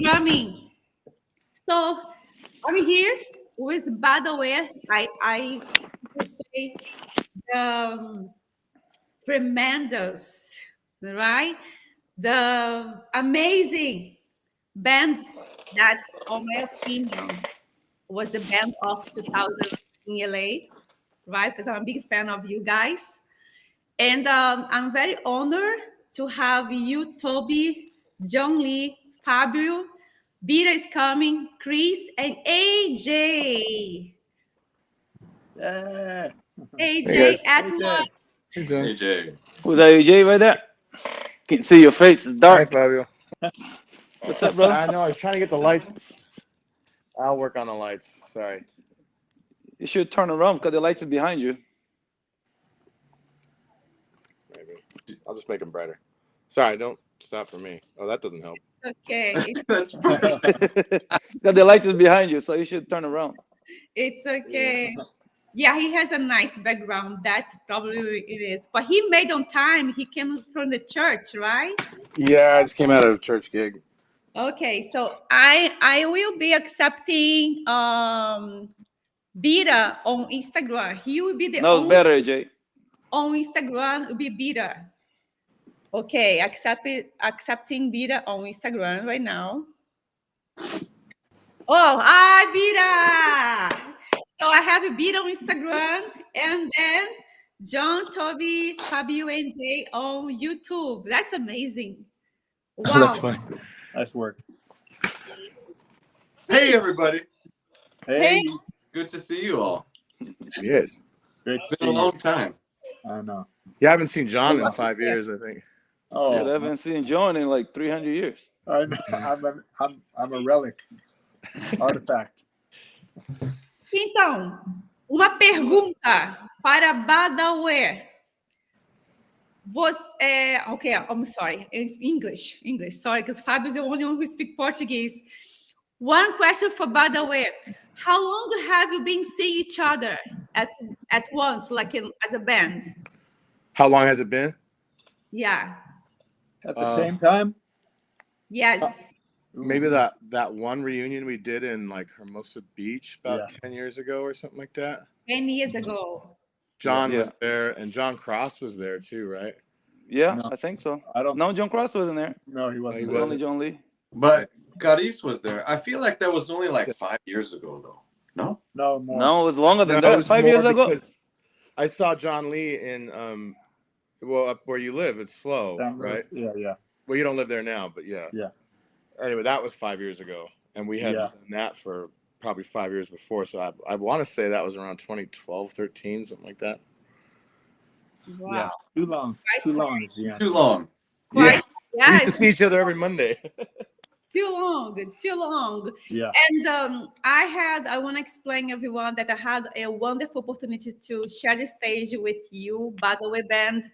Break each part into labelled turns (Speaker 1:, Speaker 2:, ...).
Speaker 1: coming. So I'm here with Badauê. I would say the tremendous, right? The amazing band that, on my opinion, was the band of 2000 in LA, right? Because I'm a big fan of you guys. And I'm very honored to have you, Toby, John Lee, Fabio, Bira is coming, Chris, and AJ.
Speaker 2: Yeah.
Speaker 3: Hey
Speaker 1: AJ
Speaker 3: guys.
Speaker 1: at
Speaker 2: AJ.
Speaker 1: what?
Speaker 3: Hey John.
Speaker 4: AJ.
Speaker 5: Who's that, AJ, right there? Can't see your face. It's
Speaker 3: Hi
Speaker 5: dark.
Speaker 3: Fabio.
Speaker 5: What's up, brother?
Speaker 3: I know I was trying to get the lights. I'll work on the lights. Sorry.
Speaker 5: You should turn around because the lights are behind you.
Speaker 3: Maybe. I'll just make them brighter. Sorry, don't stop for me. Oh, that doesn't help.
Speaker 1: Okay,
Speaker 4: That's perfect.
Speaker 5: Because the light is behind you, so you should turn around.
Speaker 1: it's okay. Yeah, he has a nice background. That's probably it is. But he made on time. He came from the church, right?
Speaker 3: Yeah, I just came out of a church gig.
Speaker 1: Okay, so I will be accepting Bira on Instagram. He will be the
Speaker 5: No, it's
Speaker 1: only
Speaker 5: better, AJ.
Speaker 1: on Instagram will be Bira. Okay, accepting Bira on Instagram right now. Oh, hi Bira. So I have Bira on Instagram and then John, Toby, Fabio, and Jay on YouTube. That's amazing. Wow.
Speaker 3: That's funny.
Speaker 2: Nice work.
Speaker 4: Hey, everybody.
Speaker 2: Hey.
Speaker 4: Good to see you all.
Speaker 3: Yes.
Speaker 2: Great to
Speaker 4: It's
Speaker 2: see
Speaker 4: been a
Speaker 2: you.
Speaker 4: long time.
Speaker 2: I know.
Speaker 3: Yeah, I haven't seen John in 5 years, I think.
Speaker 2: Oh,
Speaker 5: Shit, I haven't seen John in like 300 years.
Speaker 2: I'm a relic. Artifact.
Speaker 1: Então, uma pergunta para Badauê. Você, okay, I'm sorry. It's English. Sorry, because Fabio is the only one who speaks Portuguese. One question for Badauê. How long have you been seeing each other at once, like as a band?
Speaker 3: How long has it been?
Speaker 1: Yeah.
Speaker 2: At the same time?
Speaker 1: Yes.
Speaker 3: Maybe that one reunion we did in like Hermosa Beach about
Speaker 2: Yeah.
Speaker 3: 10 years ago or something like that.
Speaker 1: 10 years ago.
Speaker 3: John
Speaker 5: Yeah.
Speaker 3: was there, and John Cross was there too, right?
Speaker 5: Yeah,
Speaker 2: No.
Speaker 5: I think so.
Speaker 2: I don't.
Speaker 5: No, John Cross wasn't there.
Speaker 2: No, he wasn't.
Speaker 3: He
Speaker 5: It was
Speaker 2: there.
Speaker 5: only John Lee.
Speaker 4: But Caris was there. I feel like that was only like 5 years ago, though. No?
Speaker 2: No more.
Speaker 5: No, it was longer than
Speaker 3: No, it
Speaker 5: that.
Speaker 3: was
Speaker 5: 5
Speaker 3: more
Speaker 5: years ago.
Speaker 3: because I saw John Lee in up where you live. It's slow,
Speaker 2: That was-
Speaker 3: right?
Speaker 2: Yeah.
Speaker 3: Well, you don't live there now, but yeah.
Speaker 2: Yeah.
Speaker 3: Anyway, that was 5 years ago, and we had
Speaker 2: Yeah.
Speaker 3: done that for probably 5 years before. So I want to say that was around 2012, 13, something like that.
Speaker 1: Wow.
Speaker 2: Yeah. Too long. Too long is the answer.
Speaker 4: Too long.
Speaker 1: Quite,
Speaker 3: We used to
Speaker 1: yes,
Speaker 3: see each other every Monday.
Speaker 1: too long.
Speaker 2: Yeah.
Speaker 1: And I want to explain everyone that I had a wonderful opportunity to share the stage with you, Badauê Band.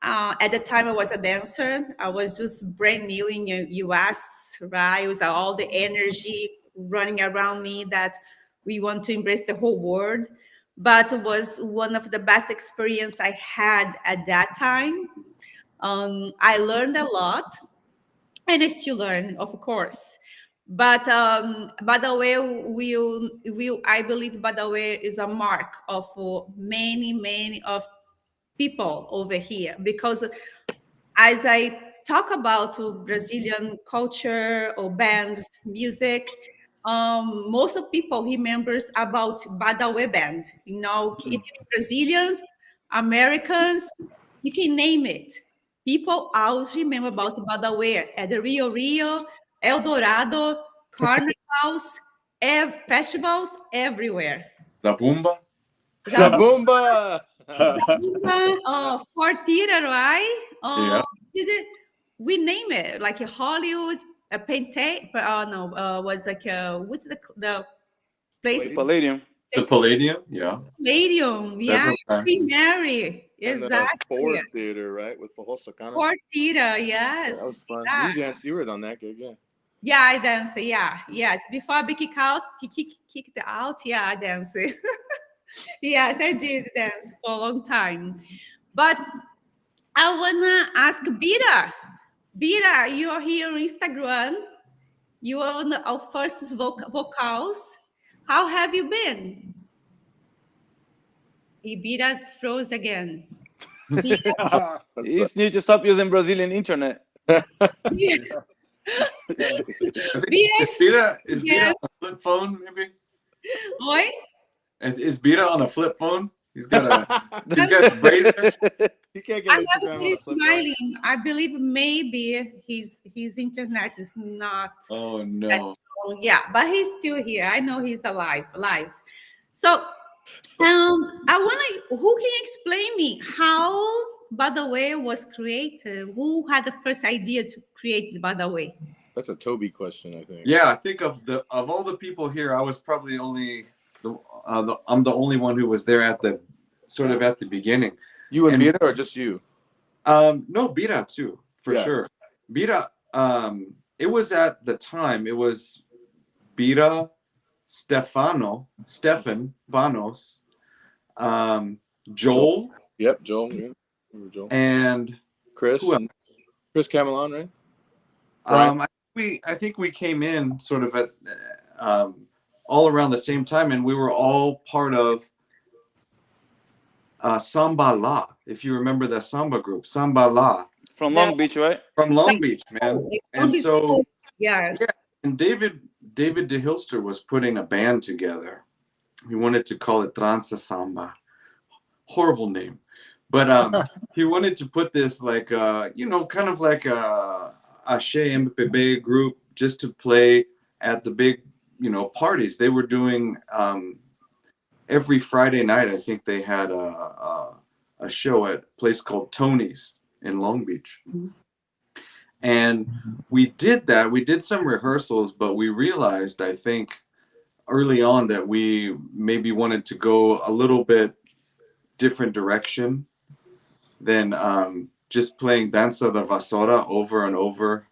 Speaker 1: At the time, I was a dancer. I was just brand new in the US, right? It was all the energy running around me that we want to embrace the whole world. But it was one of the best experience I had at that time. I learned a lot, and I still learn, of course. But Badauê will I believe Badauê is a mark of many of people over here, because as I talk about Brazilian culture or bands, music, most of people remembers about Badauê band. You know, it can be Brazilians, Americans, you can name it. People always remember about Badauê at the Rio, El Dorado, carnivals, festivals everywhere.
Speaker 4: Zabumba?
Speaker 3: Zabumba!
Speaker 1: Fortira, right?
Speaker 4: Yeah.
Speaker 1: We name it like a Hollywood, a Pente. Was like what's the place?
Speaker 5: Palladium.
Speaker 4: The Palladium? Yeah.
Speaker 1: Palladium. Yeah,
Speaker 4: Several times.
Speaker 1: Queen Mary.
Speaker 3: And the
Speaker 1: Exactly.
Speaker 3: Ford Theater, right? With the whole Sakana.
Speaker 1: Fortira,
Speaker 3: Yeah,
Speaker 1: yes.
Speaker 3: that was fun.
Speaker 1: Yeah.
Speaker 3: You danced. You were on that gig, yeah.
Speaker 1: Yeah, I dance. Yeah, yes. Before I be kicked out, yeah, I dance. Yes, I did dance for a long time. But I wanna ask Bira. Bira, you're here on Instagram. You are on our first vocals. How have you been? Ibira froze again. Ibira,
Speaker 5: You need to stop using Brazilian internet.
Speaker 1: Ibira,
Speaker 4: Is Bira on a flip phone, maybe?
Speaker 1: Oi?
Speaker 4: Is Bira on a flip phone? He's got his brazier.
Speaker 3: You can't get
Speaker 1: I'm
Speaker 3: Instagram on
Speaker 1: really
Speaker 3: a flip phone.
Speaker 1: smiling. I believe maybe his internet is not.
Speaker 4: Oh no.
Speaker 1: Yeah, but he's still here. I know he's alive. So, I want to. Who can explain me how Badauê was created? Who had the first idea to create the Badauê?
Speaker 3: That's a Toby question, I think.
Speaker 4: Yeah, I think of all the people here, I was probably I'm the only one who was there at the beginning.
Speaker 3: You and Bira, or just you?
Speaker 4: No, Bira too, for
Speaker 3: Yeah.
Speaker 4: sure. Bira, it was at the time, it was Bira, Stefan, Vanos, Joel.
Speaker 3: Yep, Joel. Yeah. Joel.
Speaker 4: And
Speaker 3: Chris.
Speaker 4: who else?
Speaker 3: Chris Camelon, right? Brian?
Speaker 4: I think we came in sort of at all around the same time, and we were all part of Samba La. If you remember the samba group, Samba La
Speaker 5: From Long Beach, right?
Speaker 4: from Long Beach, man. And so
Speaker 1: yes.
Speaker 4: yeah, and David de Hilster was putting a band together. He wanted to call it Transa Samba. Horrible name. But he wanted to put this like kind of like a Axé MPB group just to play at the big, parties. They were doing every Friday night. I think they had a show at a place called Tony's in Long Beach. And we did that. We did some rehearsals, but we realized, I think, early on that we maybe wanted to go a little bit different direction than just playing Danza da Vassoura over and over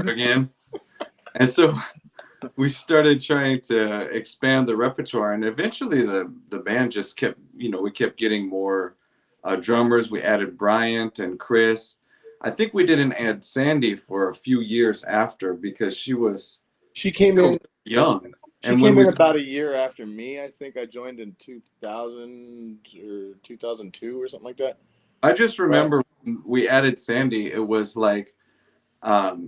Speaker 4: again. And so we started trying to expand the repertoire, and eventually the band just kept, we kept getting more drummers. We added Bryant and Chris. I think we didn't add Sandy for a few years after because
Speaker 3: she came in
Speaker 4: young.
Speaker 3: She came in about a year after me. I think I joined in 2000 or 2002 or something like that.
Speaker 4: I just remember when we added Sandy, it was like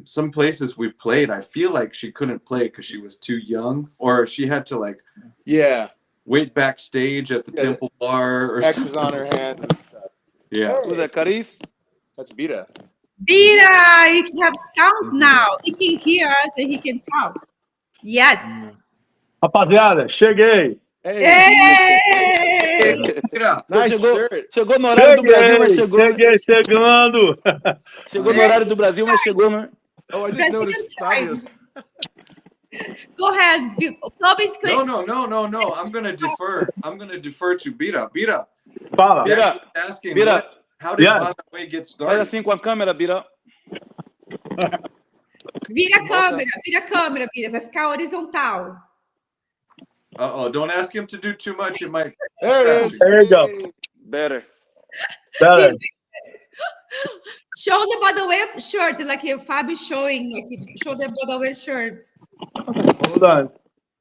Speaker 4: some places we played, I feel like she couldn't play because she was too young, or she had to wait backstage at the Temple Bar or
Speaker 3: X's
Speaker 4: something.
Speaker 3: on her hands and stuff.
Speaker 4: Yeah.
Speaker 5: Who's that, Caris?
Speaker 3: That's Bira.
Speaker 1: Bira, he can have sound now. He can hear us and he can talk. Yes.
Speaker 2: Rapaziada, cheguei.
Speaker 1: Hey!
Speaker 3: Nice
Speaker 5: chegou,
Speaker 3: shirt.
Speaker 5: chegou no horário do Brasil, mas chegou.
Speaker 2: Cheguei chegando.
Speaker 5: Chegou no horário do Brasil, mas chegou, né?
Speaker 3: Oh, I just noticed Fabio's.
Speaker 1: Go ahead. Toby's click.
Speaker 4: No. I'm gonna defer. I'm gonna defer to Bira. Bira.
Speaker 2: Fala.
Speaker 5: Bira.
Speaker 4: Asking
Speaker 5: Bira.
Speaker 4: how did
Speaker 2: Yeah.
Speaker 4: Badauê get
Speaker 5: Faz
Speaker 4: started?
Speaker 5: assim com a câmera, Bira.
Speaker 1: Vira a câmera, Bira. Vai ficar horizontal.
Speaker 4: Don't ask him to do too much. It might.
Speaker 3: There it is.
Speaker 2: There you go.
Speaker 5: Better.
Speaker 2: Better.
Speaker 1: Show the Badauê shirt, like Fabio showing. Show the Badauê shirt.
Speaker 2: Hold on.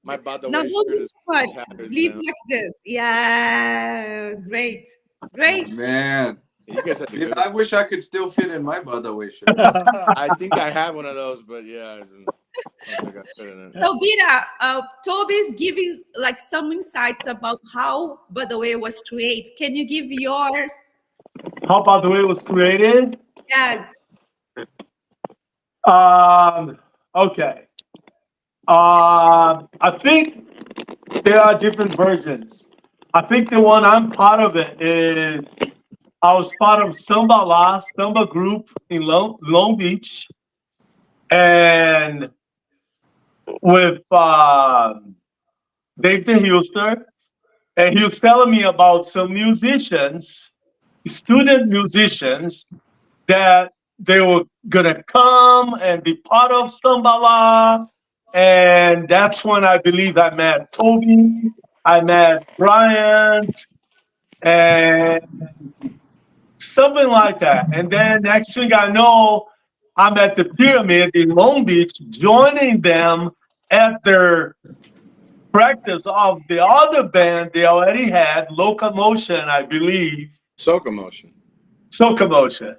Speaker 3: My Badauê
Speaker 1: No, don't
Speaker 3: shirt
Speaker 1: do
Speaker 3: is
Speaker 1: too much.
Speaker 3: tattered
Speaker 1: Leave
Speaker 3: now.
Speaker 1: like this. Yes. Great.
Speaker 4: Man,
Speaker 3: You guys have to go.
Speaker 4: I wish I could still fit in my Badauê shirt.
Speaker 3: I think I have one of those, but yeah, I don't think I fit in it.
Speaker 1: So Bira, Toby's giving like some insights about how Badauê was created. Can you give yours?
Speaker 2: How Badauê was created?
Speaker 1: Yes.
Speaker 2: Okay. I think there are different versions. I think the one I'm part of it is I was part of Samba group in Long Beach, and with Dave the Hilster, and he was telling me about some musicians, student musicians, that they were gonna come and be part of Samba, and that's when I believe I met Toby, I met Bryant, and something like that. And then next thing I know, I'm at the pyramid in Long Beach, joining them at their practice of the other band they already had, Locomotion, I believe.
Speaker 3: Socomotion.
Speaker 2: Socomotion.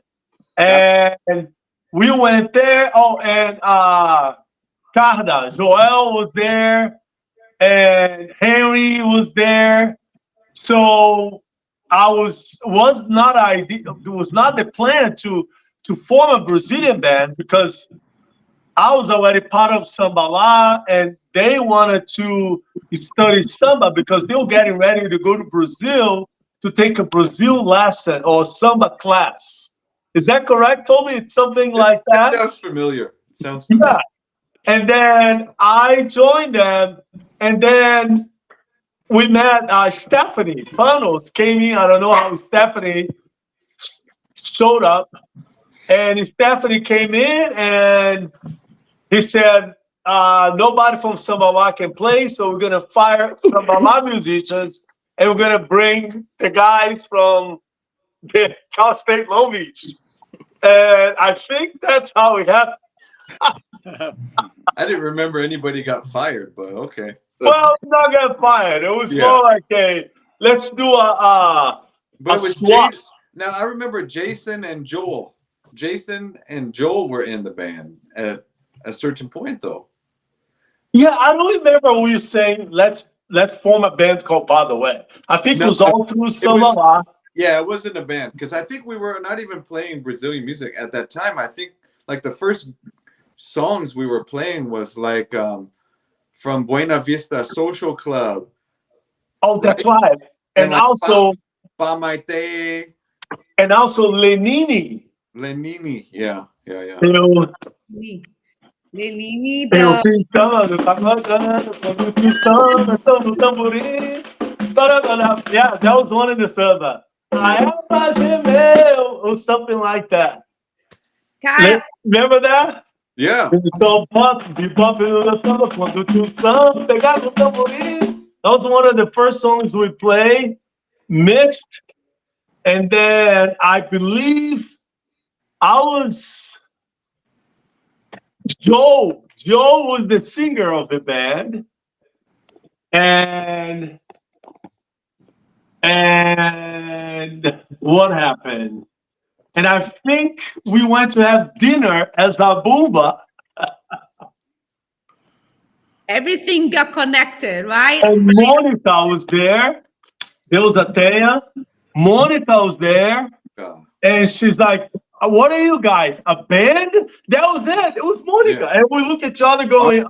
Speaker 2: And we went there. Oh, and Carda, Joel was there, and Henry was there. So was not the plan to form a Brazilian band, because I was already part of Sambala, and they wanted to study samba because they were getting ready to go to Brazil to take a Brazil lesson or samba class. Is that correct, Toby? It's something like
Speaker 4: That
Speaker 2: that?
Speaker 4: sounds familiar. It sounds familiar.
Speaker 2: Yeah. And then I joined them, and then we met Stephanie Panos came in. I don't know how Stephanie showed up. And Stephanie came in, and he said, nobody from Sambala can play, so we're going to fire Sambala musicians, and we're going to bring the guys from the Cal State Long Beach. And I think that's how it happened.
Speaker 4: I didn't remember anybody got fired, but okay.
Speaker 2: Well, not got fired. It was
Speaker 4: Yeah.
Speaker 2: more like let's do a
Speaker 4: But it was
Speaker 2: swap.
Speaker 4: Jason. Now I remember Jason and Joel. Jason and Joel were in the band at a certain point, though.
Speaker 2: Yeah, I don't remember we were saying let's form a band called Badauê. I think it was all through Sambala.
Speaker 4: Yeah, it wasn't a band, because I think we were not even playing Brazilian music at that time. I think like the first songs we were playing was like from Buena Vista Social Club.
Speaker 2: Oh, that's right. And
Speaker 4: like
Speaker 2: also
Speaker 4: Pamaite.
Speaker 2: And also Lenini.
Speaker 4: Lenini, yeah.
Speaker 1: Lenini,
Speaker 2: Eu sentando, pagodando, quando tu samba, tô no tamborim. Yeah, that was one in the samba. I am a gemel, or something like that.
Speaker 1: Cara,
Speaker 2: Remember that?
Speaker 4: Yeah.
Speaker 2: So be bumping on the samba, quando tu samba, pegar no tamborim. That was one of the first songs we played, mixed. And then I believe Joe was the singer of the band, and what happened? And I think we went to have dinner as a Bumba,
Speaker 1: everything got connected, right?
Speaker 2: and Monica was there. There was Ateia. Monica was there, and she's like, "What are you guys? A band?" That was it. It was Monica.
Speaker 4: Yeah.
Speaker 2: And we look at each other going,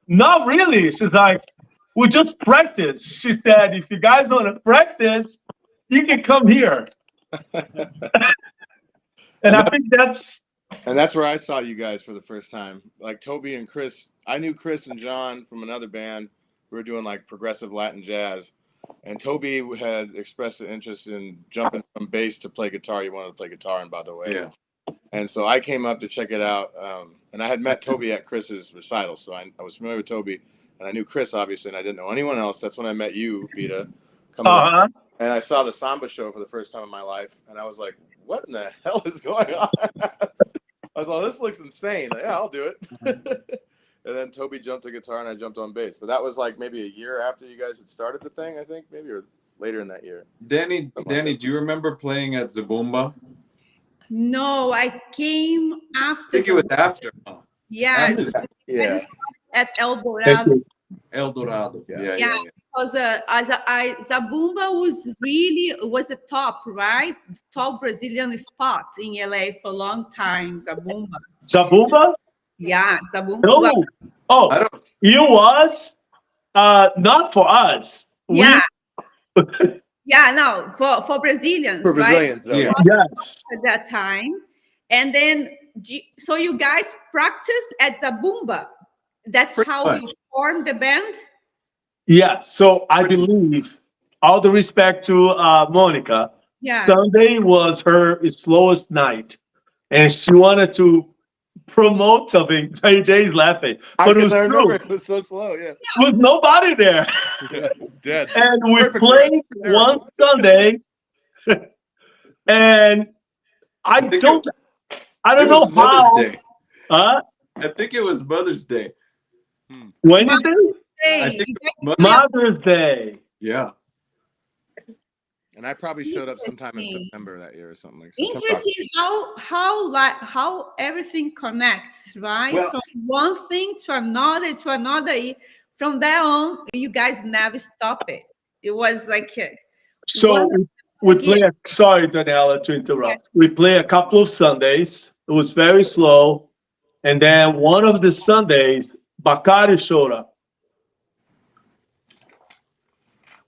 Speaker 2: not really. She's like, we just practice. She said, if you guys want to practice, you can come here. And I think that's
Speaker 3: where I saw you guys for the first time. Like Toby and Chris. I knew Chris and John from another band. We were doing like progressive Latin jazz. And Toby had expressed an interest in jumping from bass to play guitar. He wanted to play guitar in Badauê.
Speaker 4: Yeah.
Speaker 3: And so I came up to check it out. And I had met Toby at Chris's recital. So I was familiar with Toby. And I knew Chris, obviously, and I didn't know anyone else. That's when I met you, Vita, coming up. And I saw the Samba show for the first time in my life. And I was like, what in the hell is going on? I was like, this looks insane. Yeah, I'll do it. And then Toby jumped to guitar and I jumped on bass. But that was like maybe a year after you guys had started the thing, I think, maybe, or later in that year.
Speaker 4: Danny, do you remember playing at Zabumba?
Speaker 1: No, I came after.
Speaker 4: I think it was after.
Speaker 1: Yeah,
Speaker 3: Yeah.
Speaker 1: at El Dorado.
Speaker 4: El Dorado.
Speaker 1: Yeah. Because Zabumba was the top, right? The top Brilliant spot in LA for a long time. Zabumba.
Speaker 2: Zabumba?
Speaker 1: Yeah, Zabumba.
Speaker 2: No. Oh, it was not for us.
Speaker 1: Yeah. Yeah, no, for Brazilians,
Speaker 3: For Brazilians,
Speaker 1: right?
Speaker 3: yeah.
Speaker 2: Yes.
Speaker 1: At that time. And then, so you guys practiced at Zabumba. That's how you formed the band?
Speaker 2: Yeah, so I believe, all the respect to Monica, Sunday was her slowest night. And she wanted to promote something. JJ's laughing. But it was true.
Speaker 3: It was so slow, yeah.
Speaker 2: There was nobody there.
Speaker 3: Yeah, it's dead.
Speaker 2: And we played one Sunday. And I I don't
Speaker 4: It
Speaker 2: know
Speaker 4: was Mother's
Speaker 2: how.
Speaker 4: Day.
Speaker 2: Huh?
Speaker 4: I think it was Mother's Day.
Speaker 2: When is it?
Speaker 4: I
Speaker 1: Hey,
Speaker 4: think
Speaker 1: you
Speaker 4: it was
Speaker 1: guys
Speaker 4: Mother's
Speaker 2: Mother's Day.
Speaker 4: Yeah.
Speaker 3: And I probably showed up sometime in
Speaker 1: interesting.
Speaker 3: September that year or something like that.
Speaker 1: Interesting how everything connects, right?
Speaker 4: Well,
Speaker 1: From one thing to another to another. From there on, you guys never stop it. It was like one
Speaker 2: So we
Speaker 1: again.
Speaker 2: play. Sorry, Daniela, to interrupt. We play a couple of Sundays. It was very slow, and then one of the Sundays, Bakari showed up,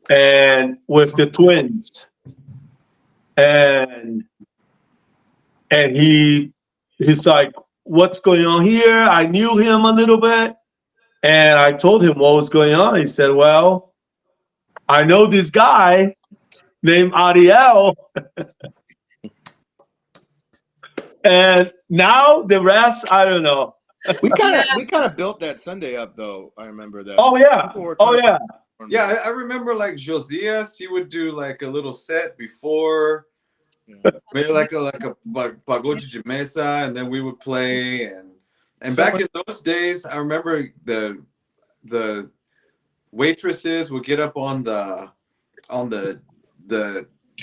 Speaker 2: and with the twins, and he's like, "What's going on here?" I knew him a little bit, and I told him what was going on. He said, "Well, I know this guy named Ariel." And now the rest, I don't know.
Speaker 3: We kind of built that Sunday up, though. I remember that.
Speaker 2: Oh yeah,
Speaker 3: People were
Speaker 2: oh
Speaker 3: kinda-
Speaker 2: yeah.
Speaker 4: yeah, I remember like Josias, he would do like a little set before, maybe like a pagode de mesa, and then we would play. And back in those days, I remember the waitresses would get up on the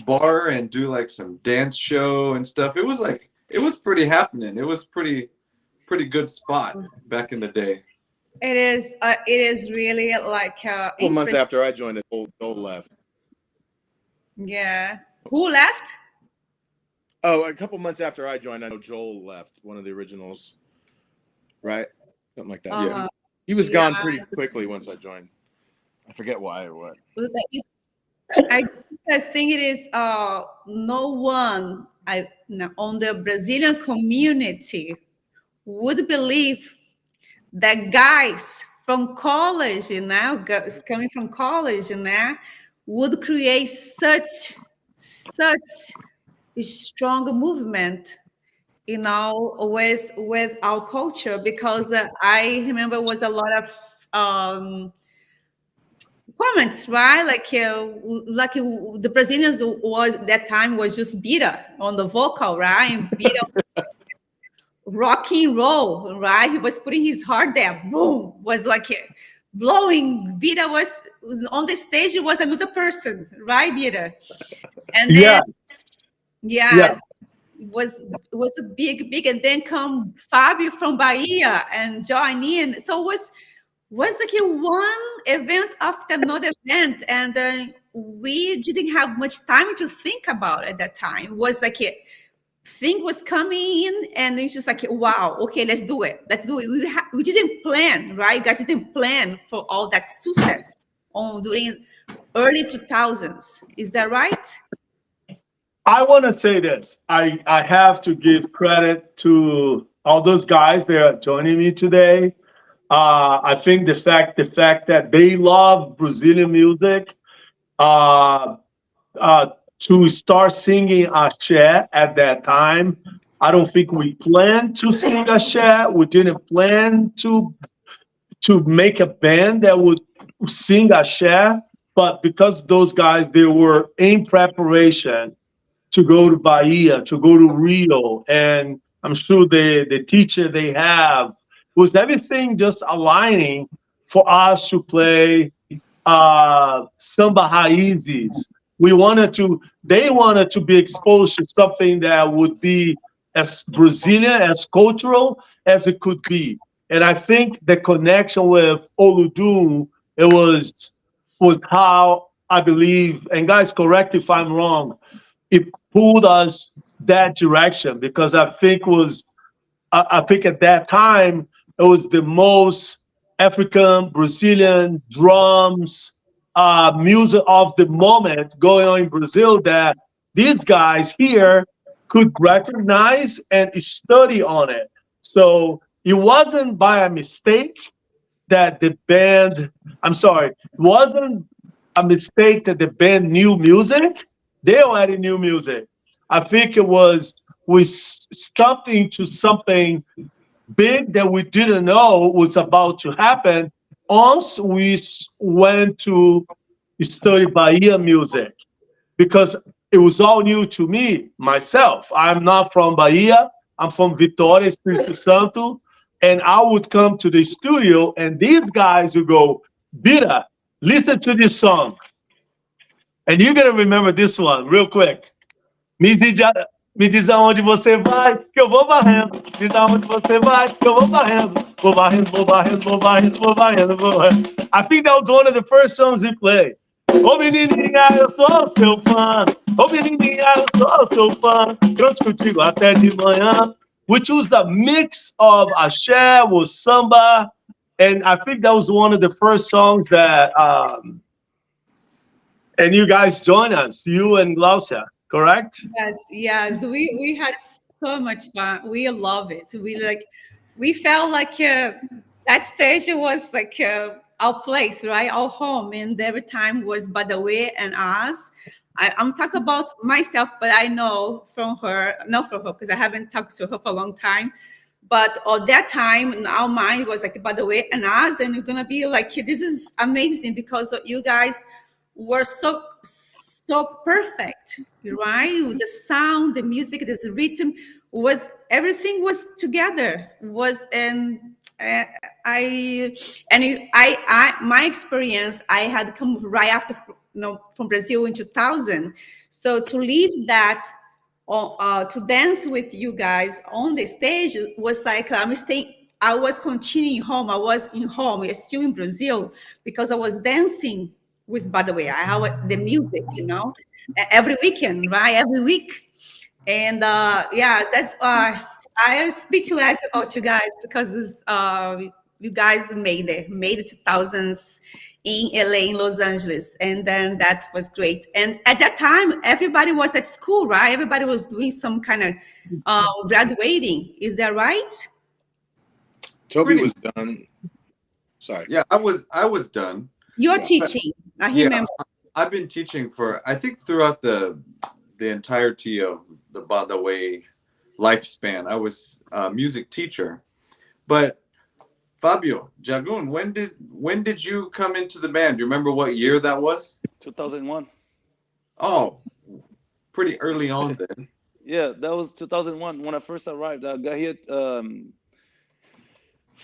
Speaker 4: bar and do like some dance show and stuff. It was pretty happening. It was pretty good spot back in the day.
Speaker 1: It is really like
Speaker 3: A couple months after I joined, Joel left.
Speaker 1: Yeah. Who left?
Speaker 3: Oh, a couple months after I joined, I know Joel left, one of the originals, right? Something like that. Yeah, he was gone pretty quickly once I joined. I forget why or what.
Speaker 1: I think it is no one on the Brazilian community would believe that guys from college, guys coming from college, would create such a strong movement, with our culture. Because I remember was a lot of comments, right? Like the Brazilians was that time was just Bira on the vocal, right? And Bira rock and roll, right? He was putting his heart there. Boom, was like blowing. Bira was on the stage. It was another person, right, Bira? And then it was a big, and then come Fabio from Bahia and join in. So it was like one event after another event, and we didn't have much time to think about it at that time. It was like thing was coming in, and it's just like, wow, okay, let's do it. We didn't plan, right? You guys didn't plan for all that success during early 2000s. Is that right?
Speaker 2: I want to say this. I have to give credit to all those guys that are joining me today. I think the fact that they love Brazilian music, to start singing axé at that time, I don't think we planned to sing axé. We didn't plan to make a band that would sing axé, but because those guys, they were in preparation to go to Bahia, to go to Rio, and I'm sure the teacher they have was everything just aligning for us to play samba raízes. They wanted to be exposed to something that would be as Brazilian, as cultural as it could be. And I think the connection with Oludum, it was how I believe, and guys, correct if I'm wrong, it pulled us that direction, because I think at that time it was the most African Brazilian drums music of the moment going on in Brazil, that these guys here could recognize and study on it. So it wasn't by a mistake that the band, it wasn't a mistake that the band knew music. They already knew music. I think it was, we stepped into something big that we didn't know was about to happen once we went to study Bahia music, because it was all new to me, myself. I'm not from Bahia. I'm from Vitória, Espírito Santo, and I would come to the studio, and these guys would go, Bira, listen to this song. And you're gonna remember this one real quick. Me diz aonde você vai, que eu vou varrendo. Diz aonde você vai, que eu vou varrendo. Vou varrendo, vou varrendo, vou varrendo, vou varrendo, vou varrendo. I think that was one of the first songs we played. Ô menininha, eu sou seu fã. Ô menininha, eu sou seu fã. Canto contigo até de manhã. Which was a mix of axé with samba. And I think that was one of the first songs that, and you guys joined us, you and Lausia, correct?
Speaker 1: Yes. We had so much fun. We love it. We felt like that stage was like our place, right? Our home. And every time was Badauê and us. I'm talking about myself, but I know from her, not from her, because I haven't talked to her for a long time. But at that time, in our mind was like Badauê and us, and you're gonna be like, this is amazing because you guys were so perfect, right? With the sound, the music, the rhythm, everything was together. My experience, I had come right after, from Brazil in 2000. So to leave that, to dance with you guys on the stage was like I was continuing home. I was in home, still in Brazil, because I was dancing with Badauê. I had the music, every weekend, right? Every week. And that's why I am speechless about you guys, because you guys made it 2000s in LA, in Los Angeles. And then that was great. And at that time, everybody was at school, right? Everybody was doing some kind of graduating. Is that right?
Speaker 3: Toby was done. Sorry.
Speaker 4: Yeah, I was done.
Speaker 1: You're teaching. I remember.
Speaker 4: I've been teaching for, I think, throughout the entirety of the Badauê lifespan. I was a music teacher. But Fabio, Jagun, when did you come into the band? Do you remember what year that was?
Speaker 5: 2001.
Speaker 4: Oh, pretty early on then.
Speaker 5: Yeah, that was 2001 when I first arrived. I got here.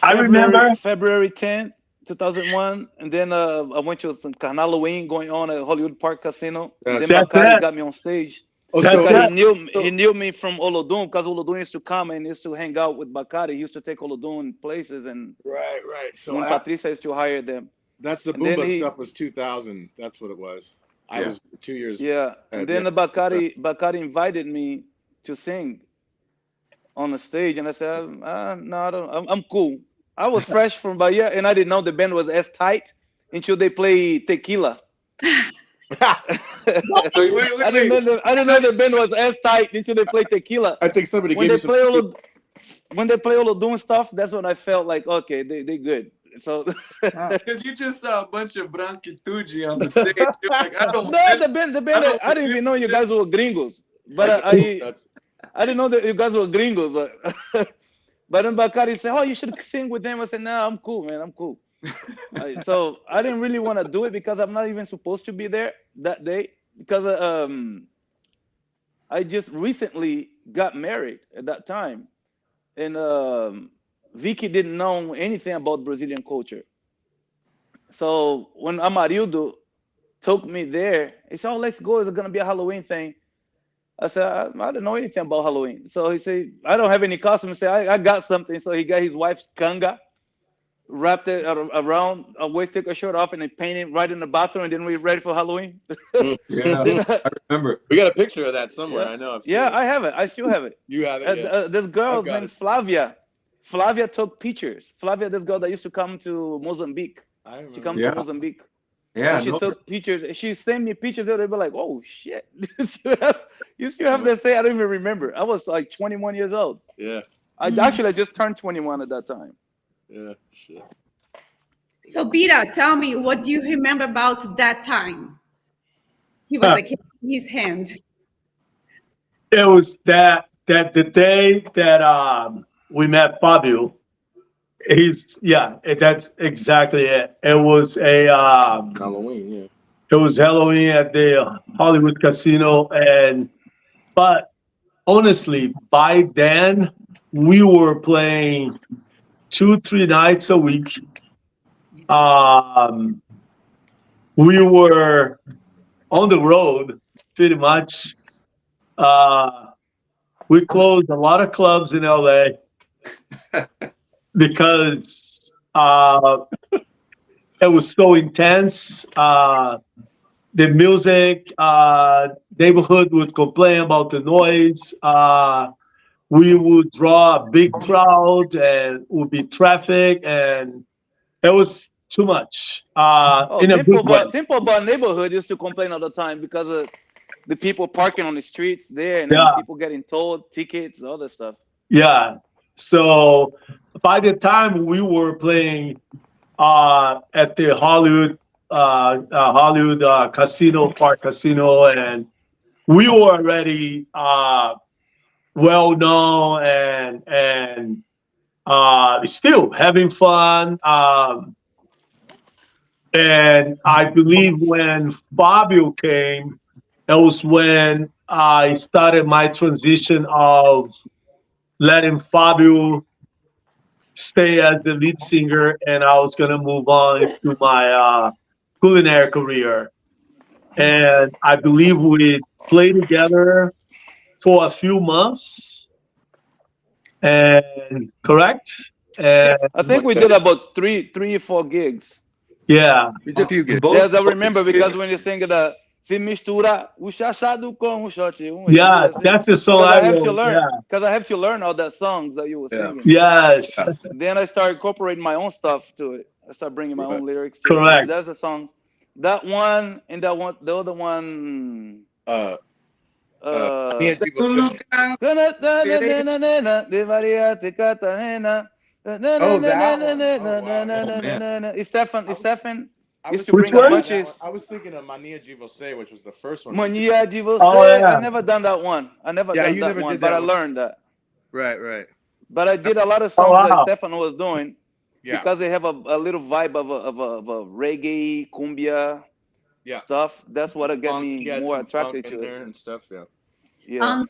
Speaker 2: I remember
Speaker 5: February 10th, 2001, and then I went to some Halloween going on at Hollywood Park Casino.
Speaker 3: Yes.
Speaker 5: Then Bacardi got me on stage.
Speaker 3: Oh,
Speaker 5: He knew me from Olodum, because Olodum used to come and used to hang out with Bacardi. He used to take Olodum places, and
Speaker 3: right. So
Speaker 5: when Patricia used to hire them.
Speaker 3: That's the Boomba stuff was 2000. That's what it was. I was 2 years.
Speaker 5: Yeah, and then Bacardi invited me to sing on the stage, and I said, no, I don't. I'm cool. I was fresh from Bahia, and I didn't know the band was as tight until they play Tequila. I didn't know the band was as tight until they play Tequila.
Speaker 3: I think somebody
Speaker 5: when
Speaker 3: gave
Speaker 5: they play when they play Olodum stuff, that's when I felt like, okay, they good. So
Speaker 4: because you just saw a bunch of branquitude on the stage. You're like, I don't.
Speaker 5: No, the band. I didn't even know you guys were gringos, but I didn't know that you guys were gringos. But then Bacardi said, "Oh, you should sing with them." I said, "No, I'm cool, man. I'm cool." So I didn't really want to do it because I'm not even supposed to be there that day, because I just recently got married at that time, and Vicky didn't know anything about Brazilian culture. So when Amarildo took me there, he said, "Oh, let's go. It's gonna be a Halloween thing." I said, I don't know anything about Halloween. So he said, I don't have any costume. He said, I got something. So he got his wife's kanga, wrapped it around a waist, took a shirt off, and they painted right in the bathroom, and then we were ready for Halloween.
Speaker 4: Yeah, I remember.
Speaker 3: We got a picture of that somewhere. I know.
Speaker 5: I have it. I still have it.
Speaker 3: You have it.
Speaker 5: This girl named Flavia. Flavia took pictures. Flavia, this girl that used to come to Mozambique. She comes to Mozambique.
Speaker 4: Yeah,
Speaker 5: she took pictures. She sent me pictures. They were like, "Oh shit, you still have this thing?" I don't even remember. I was like 21 years old.
Speaker 3: Yeah.
Speaker 5: I just turned 21 at that time.
Speaker 3: Yeah. Shit.
Speaker 1: So Bira, tell me, what do you remember about that time? He was like his hand.
Speaker 2: It was that the day that we met Fabio. That's exactly it. It was a
Speaker 3: Halloween, yeah.
Speaker 2: It was Halloween at the Hollywood Casino, but honestly, by then we were playing 2-3 nights a week. We were on the road pretty much. We closed a lot of clubs in LA because it was so intense. The music, neighborhood would complain about the noise. We would draw a big crowd and would be traffic, and it was too much in a good way.
Speaker 5: Temple Bar neighborhood used to complain all the time because of the people parking on the streets there, and then
Speaker 2: Yeah,
Speaker 5: people getting told tickets, all that stuff.
Speaker 2: yeah. So by the time we were playing at the Hollywood Casino, Park Casino, and we were already well known and still having fun. And I believe when Fabio came, that was when I started my transition of letting Fabio stay as the lead singer, and I was gonna move on to my culinary career. And I believe we played together for a few months, and correct? And
Speaker 5: I think we did about three, 4 gigs.
Speaker 2: yeah,
Speaker 3: We did a few gigs.
Speaker 5: Yes, I remember because when you sing the se mistura o chachado com o shot,
Speaker 2: yeah, that's a song
Speaker 5: because
Speaker 2: I
Speaker 5: I have to
Speaker 2: wrote.
Speaker 5: learn
Speaker 2: Yeah,
Speaker 5: because I have to learn all that songs that you were
Speaker 3: Yeah.
Speaker 5: singing.
Speaker 2: yes,
Speaker 3: Yeah.
Speaker 5: Then I started incorporating my own stuff to it. I started bringing my own lyrics to it.
Speaker 2: correct.
Speaker 5: That's the songs. That one and that one, the other one.
Speaker 3: Mania de você.
Speaker 5: De Maria de Catarina.
Speaker 3: Oh, that one. Oh, wow.
Speaker 5: Stefan
Speaker 3: I
Speaker 5: used
Speaker 3: was
Speaker 5: to bring
Speaker 2: Which
Speaker 5: a
Speaker 2: one?
Speaker 5: bunch
Speaker 3: thinking
Speaker 5: of
Speaker 3: that one. I was thinking of Mania de Você, which was the first one.
Speaker 5: Mania de
Speaker 2: Oh
Speaker 5: Você.
Speaker 2: yeah,
Speaker 5: I never done that one. I never
Speaker 3: Yeah,
Speaker 5: done
Speaker 3: you
Speaker 5: that
Speaker 3: never
Speaker 5: one,
Speaker 3: did
Speaker 5: but
Speaker 3: that
Speaker 5: I
Speaker 3: one.
Speaker 5: learned that.
Speaker 3: Right.
Speaker 5: But I did a lot of
Speaker 2: oh
Speaker 5: songs that
Speaker 2: wow,
Speaker 5: Stefan was doing
Speaker 3: Yeah.
Speaker 5: because they have a little vibe of a reggae, cumbia
Speaker 3: Yeah.
Speaker 5: stuff. That's what got
Speaker 3: Funk,
Speaker 5: me
Speaker 3: he had
Speaker 5: more
Speaker 3: some
Speaker 5: attracted
Speaker 3: funk
Speaker 5: to
Speaker 3: in
Speaker 5: it.
Speaker 3: there and stuff. Yeah.
Speaker 5: Yeah.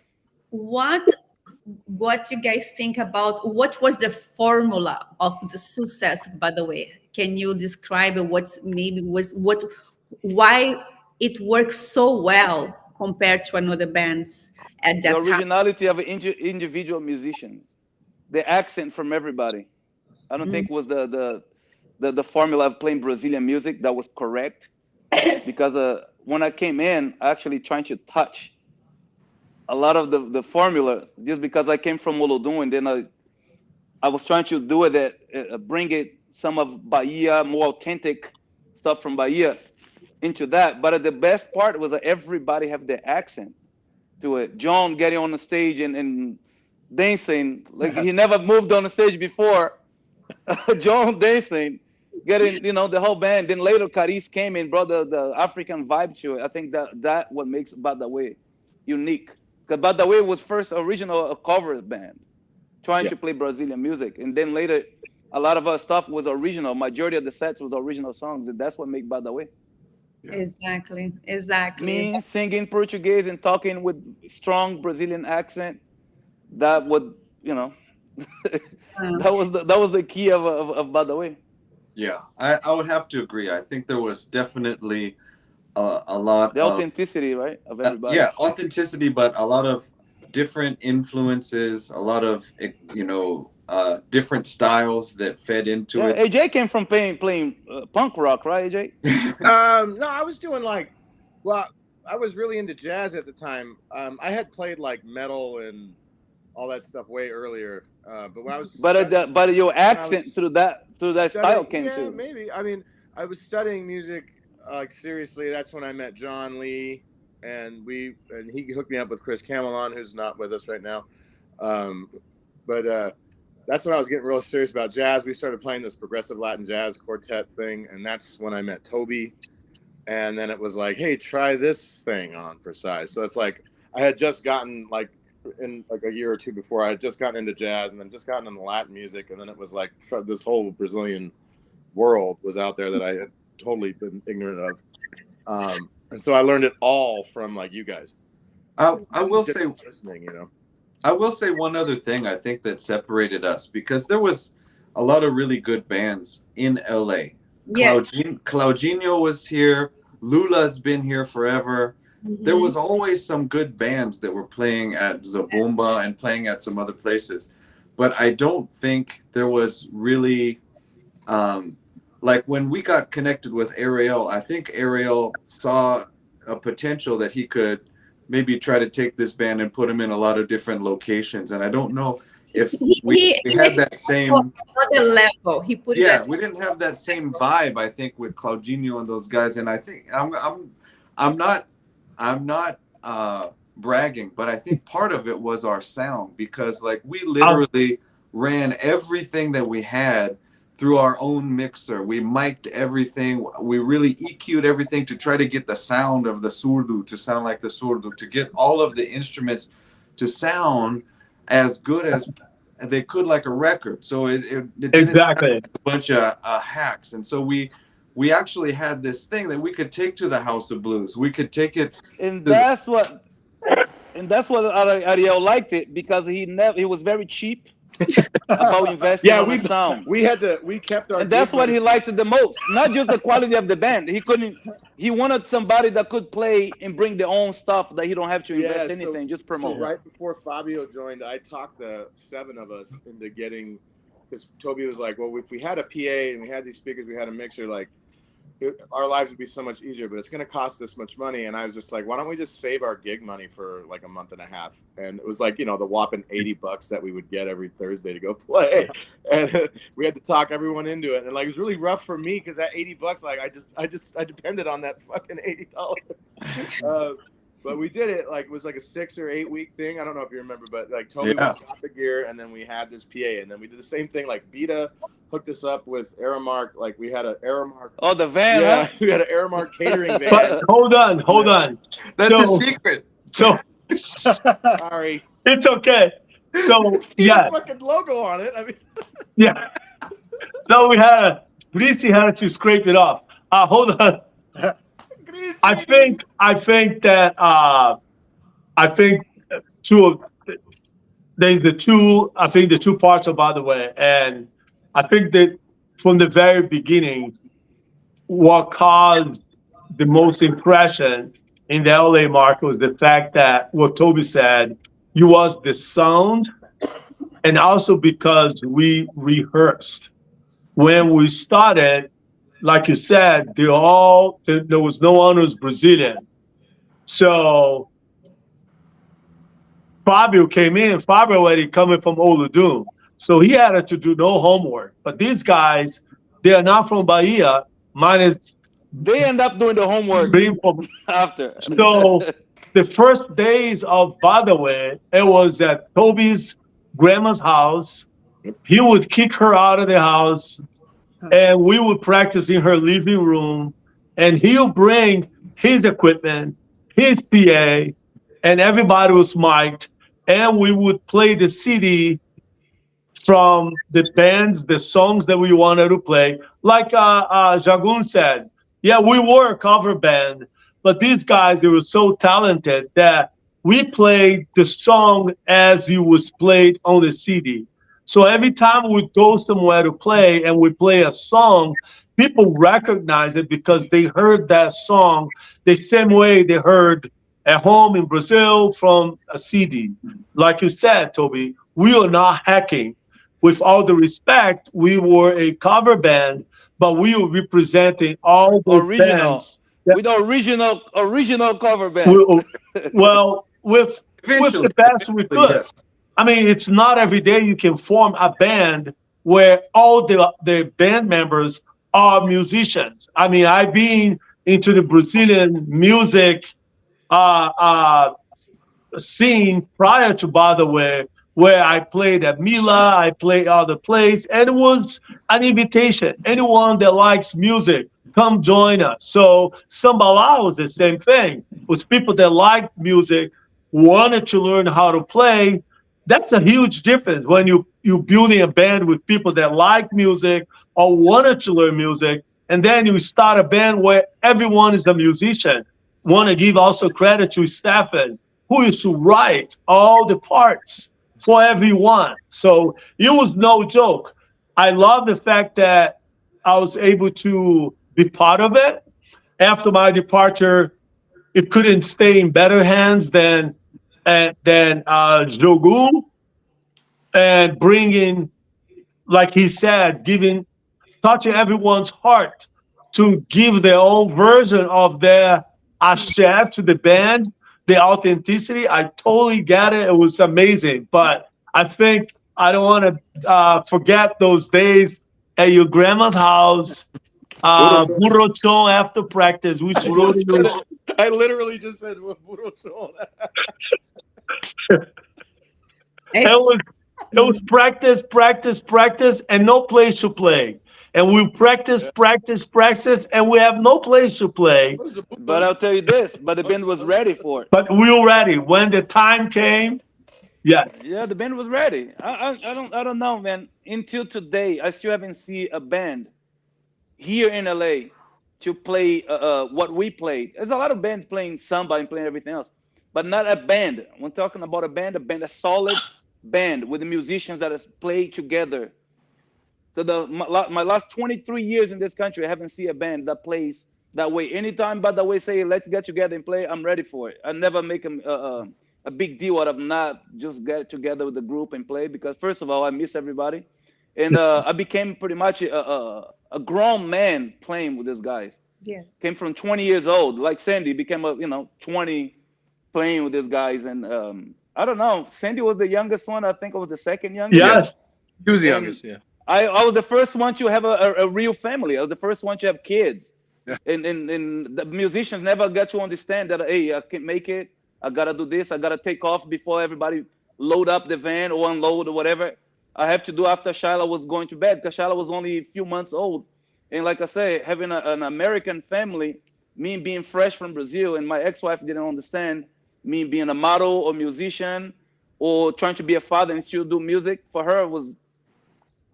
Speaker 1: What you guys think about what was the formula of the success, by the way? Can you describe why it works so well compared to another bands at
Speaker 5: The
Speaker 1: that time?
Speaker 5: originality of individual musicians, the accent from everybody. I don't think was the formula of playing Brazilian music that was correct because when I came in, I actually trying to touch a lot of the formula just because I came from Olodum, and then I was trying to do it that bring it some of Bahia, more authentic stuff from Bahia into that. But the best part was that everybody have their accent to it. John getting on the stage and dancing like he never moved on the stage before. John dancing, getting the whole band. Then later Caris came and brought the African vibe to it. I think that what makes Badauê unique. Because Badauê was first original a cover band trying
Speaker 3: Yeah.
Speaker 5: to play Brazilian music, and then later a lot of our stuff was original. Majority of the sets was original songs, and that's what made Badauê.
Speaker 4: Yeah.
Speaker 1: Exactly.
Speaker 5: Me singing Portuguese and talking with strong Brazilian accent, that would
Speaker 1: Uh,
Speaker 5: that was the key of Badauê.
Speaker 4: Yeah, I would have to agree. I think there was definitely a lot
Speaker 5: The
Speaker 4: of
Speaker 5: authenticity, right, of everybody.
Speaker 4: yeah, authenticity, but a lot of different influences, a lot of different styles that fed into
Speaker 5: Yeah,
Speaker 4: it.
Speaker 5: AJ came from playing punk rock, right, AJ?
Speaker 3: No, I was doing I was really into jazz at the time. I had played like metal and all that stuff way earlier. But when I was
Speaker 5: But your accent through that style came
Speaker 3: yeah,
Speaker 5: too.
Speaker 3: maybe. I mean, I was studying music like seriously. That's when I met John Lee, and he hooked me up with Chris Camelon, who's not with us right now. But that's when I was getting real serious about jazz. We started playing this progressive Latin jazz quartet thing, and that's when I met Toby. And then it was like, hey, try this thing on for size. So it's like I had just gotten in like a year or two before, I had just gotten into jazz and then just gotten into Latin music, and then it was like this whole Brazilian world was out there that I had totally been ignorant of, and so I learned it all from like you guys.
Speaker 4: I will say,
Speaker 3: listening,
Speaker 4: I will say one other thing I think that separated us, because there was a lot of really good bands in LA.
Speaker 1: Yes.
Speaker 4: Claudinho was here. Lula's been here forever. There was always some good bands that were playing at Zabumba and playing at some other places. But I don't think there was really, like when we got connected with Ariel, I think Ariel saw a potential that he could maybe try to take this band and put them in a lot of different locations. And I don't know if we had that same
Speaker 1: another level. He put it
Speaker 4: we didn't have that same vibe, I think, with Claudinho and those guys. And I think I'm not bragging, but I think part of it was our sound, because like we literally ran everything that we had through our own mixer. We mic'd everything. We really EQ'd everything to try to get the sound of the surdo to sound like the surdo, to get all of the instruments to sound as good as they could, like a record. So it didn't
Speaker 2: Exactly.
Speaker 4: have a bunch of hacks. And so we actually had this thing that we could take to the House of Blues. We could take it,
Speaker 5: And that's what Ariel liked it, because he was very cheap about investing on the sound.
Speaker 3: We kept our,
Speaker 5: and that's what he liked it the most. Not just the quality of the band. He wanted somebody that could play and bring their own stuff, that he don't have to invest anything, just promote.
Speaker 3: So right before Fabio joined, I talked the 7 of us into getting, because Toby was like, well, if we had a PA and we had these speakers, we had a mixer, like our lives would be so much easier, but it's going to cost this much money. And I was just like, why don't we just save our gig money for like a month and a half? And it was like, the whopping $80 that we would get every Thursday to go play. And we had to talk everyone into it. And like, it was really rough for me, because that $80, like I depended on that fucking $80. But we did it, like it was like a 6 or 8 week thing. I don't know if you remember, but like Toby got the gear, and then we had this PA, and then we did the same thing. Like Beta hooked us up with Aramark. Like we had an Aramark.
Speaker 5: Oh, the van.
Speaker 3: Yeah, we had an Aramark catering van.
Speaker 2: But hold on.
Speaker 4: that's a secret.
Speaker 2: So
Speaker 3: sorry,
Speaker 2: it's okay. So
Speaker 3: yeah, fucking logo on it. I mean,
Speaker 2: yeah. No, Greasy had to scrape it off. Hold on. I think that the two parts are Badauê, and I think that from the very beginning, what caused the most impression in the LA market was the fact that what Toby said, you was the sound, and also because we rehearsed. When we started, like you said, there was no one who was Brazilian. So Fabio came in. Fabio already coming from Olodum. So he had to do no homework. But these guys, they are not from Bahia.
Speaker 5: They end up doing the homework after.
Speaker 2: So the first days of Badauê, it was at Toby's grandma's house. He would kick her out of the house, and we would practice in her living room, and he'll bring his equipment, his PA, and everybody was mic'd, and we would play the CD from the bands, the songs that we wanted to play. Like Jagun said, yeah, we were a cover band, but these guys, they were so talented that we played the song as it was played on the CD. So every time we go somewhere to play and we play a song, people recognize it because they heard that song the same way they heard at home in Brazil from a CD. Like you said, Toby, we are not hacking. With all the respect, we were a cover band, but we were representing all the bands.
Speaker 5: With the original cover band.
Speaker 2: With the best we could. I mean, it's not every day you can form a band where all the band members are musicians. I mean, I've been into the Brazilian music scene prior to Badauê, where I played at Mila, I played other places, and it was an invitation. Anyone that likes music, come join us. So Sambalá was the same thing. It was people that liked music, wanted to learn how to play. That's a huge difference when you're building a band with people that like music or wanted to learn music, and then you start a band where everyone is a musician. Want to give also credit to Stefan, who used to write all the parts. for everyone. So it was no joke. I love the fact that I was able to be part of it. After my departure, it couldn't stay in better hands than Jogu, and bringing, like he said, giving, touching everyone's heart to give their own version of their ashab to the band, the authenticity. I totally get it. It was amazing. But I think I don't want to forget those days at your grandma's house. Burro chon after practice. We
Speaker 3: I
Speaker 2: should go to those.
Speaker 3: I literally just said "Puro sol."
Speaker 2: It was practice, practice, practice, and no place to play. And we practice, practice, practice, and we have no place to play.
Speaker 3: What is a
Speaker 5: But I'll tell you this, but the band was ready for it.
Speaker 2: But we were ready when the time came. Yeah,
Speaker 5: Yeah, the band was ready. I don't know, man. Until today, I still haven't seen a band here in LA to play what we played. There's a lot of bands playing samba and playing everything else, but not a band. When talking about a band, a solid band with the musicians that has played together. So my last 23 years in this country, I haven't seen a band that plays that way. Anytime Badauê say, let's get together and play, I'm ready for it. I never make a big deal out of not just get together with the group and play, because first of all, I miss everybody. And I became pretty much a grown man playing with these guys.
Speaker 1: Yes.
Speaker 5: Came from 20 years old, like Sandy became 20 playing with these guys. And I don't know, Sandy was the youngest one. I think I was the second youngest.
Speaker 2: yes,
Speaker 3: He was the
Speaker 5: And
Speaker 3: youngest, yeah.
Speaker 5: I was the first one to have a real family. I was the first one to have kids.
Speaker 3: Yeah.
Speaker 5: And the musicians never got to understand that, hey, I can't make it. I gotta do this. I gotta take off before everybody load up the van or unload or whatever I have to do after Shyla was going to bed, because Shyla was only a few months old. And like I say, having an American family, me being fresh from Brazil, and my ex-wife didn't understand me being a model or musician or trying to be a father and still do music. For her, it was,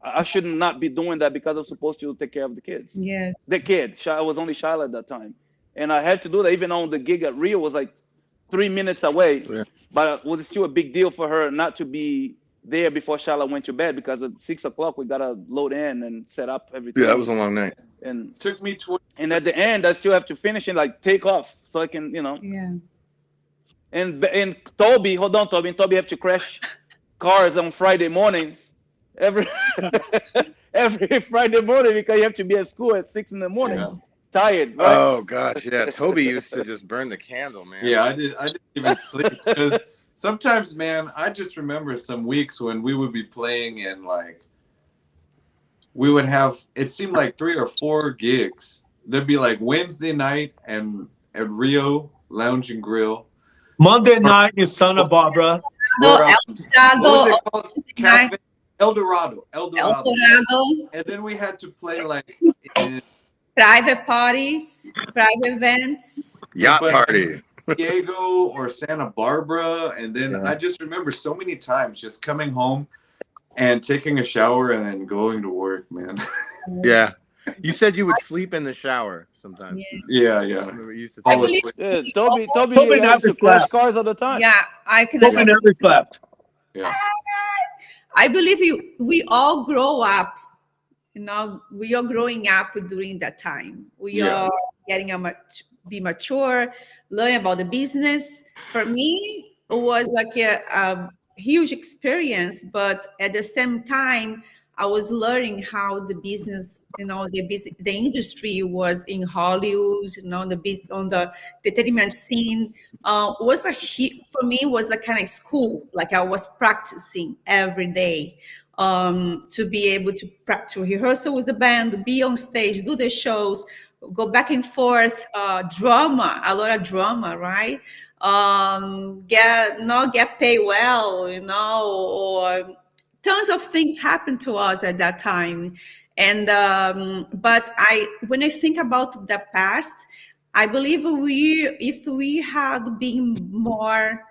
Speaker 5: I should not be doing that because I'm supposed to take care of the kids.
Speaker 1: Yes.
Speaker 5: The kid, I was only Shyla at that time. And I had to do that, even on the gig at Rio was like 3 minutes away.
Speaker 3: Yeah.
Speaker 5: But it was still a big deal for her not to be there before Shyla went to bed, because at 6 o'clock we gotta load in and set up everything.
Speaker 3: Yeah, that was a long night.
Speaker 5: And
Speaker 4: It took me 20.
Speaker 5: and at the end I still have to finish and like take off so I can,
Speaker 1: Yeah.
Speaker 5: And Toby, hold on, Toby, and Toby have to crash cars on Friday mornings every every Friday morning, because you have to be at school at 6 in the morning.
Speaker 4: Yeah.
Speaker 5: Tired, right?
Speaker 3: Oh gosh, yeah. Toby used to just burn the candle, man.
Speaker 4: Yeah, I didn't even sleep, because sometimes, man, I just remember some weeks when we would be playing and like we would have, it seemed like 3 or 4 gigs. There'd be like Wednesday night and at Rio Lounge and Grill.
Speaker 2: Monday night in Santa Barbara.
Speaker 1: No,
Speaker 4: Or,
Speaker 1: El
Speaker 4: what was
Speaker 1: Dorado.
Speaker 4: it called? Cafe El Dorado.
Speaker 1: El Dorado.
Speaker 4: And then we had to play like in
Speaker 1: Private parties, private events.
Speaker 3: Yacht
Speaker 4: But-
Speaker 3: party.
Speaker 4: Diego or Santa Barbara. And then
Speaker 3: Yeah.
Speaker 4: I just remember so many times just coming home and taking a shower and then going to work, man.
Speaker 3: Yeah. You said you would sleep in the shower sometimes.
Speaker 1: Yeah.
Speaker 4: Yeah.
Speaker 3: I remember you used to
Speaker 1: I
Speaker 3: tell us.
Speaker 1: believe-
Speaker 5: Yeah, Toby
Speaker 2: Toby
Speaker 5: has
Speaker 2: never
Speaker 5: to crash
Speaker 2: slept.
Speaker 5: cars all the time.
Speaker 1: Yeah, I can.
Speaker 2: Toby never slept.
Speaker 4: Yeah.
Speaker 1: I believe we all grow up. We are growing up during that time. We
Speaker 4: Yeah.
Speaker 1: are getting be mature, learning about the business. For me, it was like a huge experience, but at the same time, I was learning how the business, the industry was in Hollywood, on the entertainment scene. Was for me was a kind of school. Like I was practicing every day to be able to practice rehearsal with the band, be on stage, do the shows, go back and forth, drama, a lot of drama, right? Get paid well, or tons of things happened to us at that time. And but when I think about the past, I believe if we had been more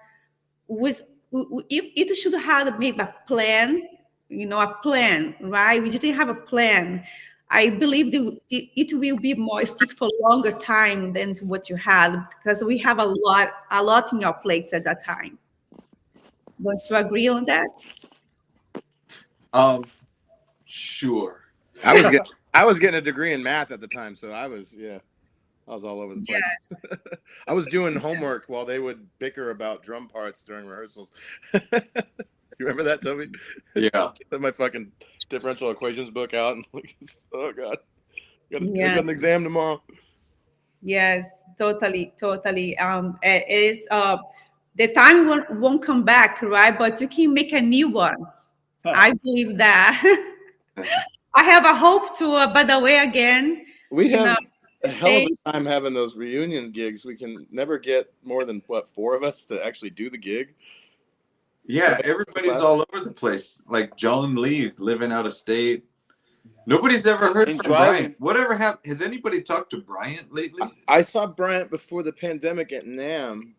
Speaker 1: with, it should have made a plan, a plan, right? We didn't have a plan. I believe it will be more stick for longer time than what you had, because we have a lot in our plates at that time. Don't you agree on that?
Speaker 4: Sure.
Speaker 3: I was getting a degree in math at the time, so I was all over the place.
Speaker 1: Yes.
Speaker 3: I was doing homework while they would bicker about drum parts during rehearsals. You remember that, Toby?
Speaker 4: Yeah.
Speaker 3: Had my fucking differential equations book out and like, oh god, I
Speaker 1: Yeah.
Speaker 3: got an exam tomorrow.
Speaker 1: Yes, totally. It is the time won't come back, right? But you can make a new one. I believe that. I have a hope to Badauê again.
Speaker 3: We have
Speaker 1: the
Speaker 3: a hell of
Speaker 1: stage.
Speaker 3: a time having those reunion gigs. We can never get more than 4 of us to actually do the gig.
Speaker 4: Yeah, everybody's all over the place. Like John Lee living out of state. Nobody's ever heard
Speaker 5: And
Speaker 4: from
Speaker 5: driving.
Speaker 4: Bryant. Whatever happened? Has anybody talked to Bryant lately?
Speaker 3: I saw Bryant before the pandemic at NAMM.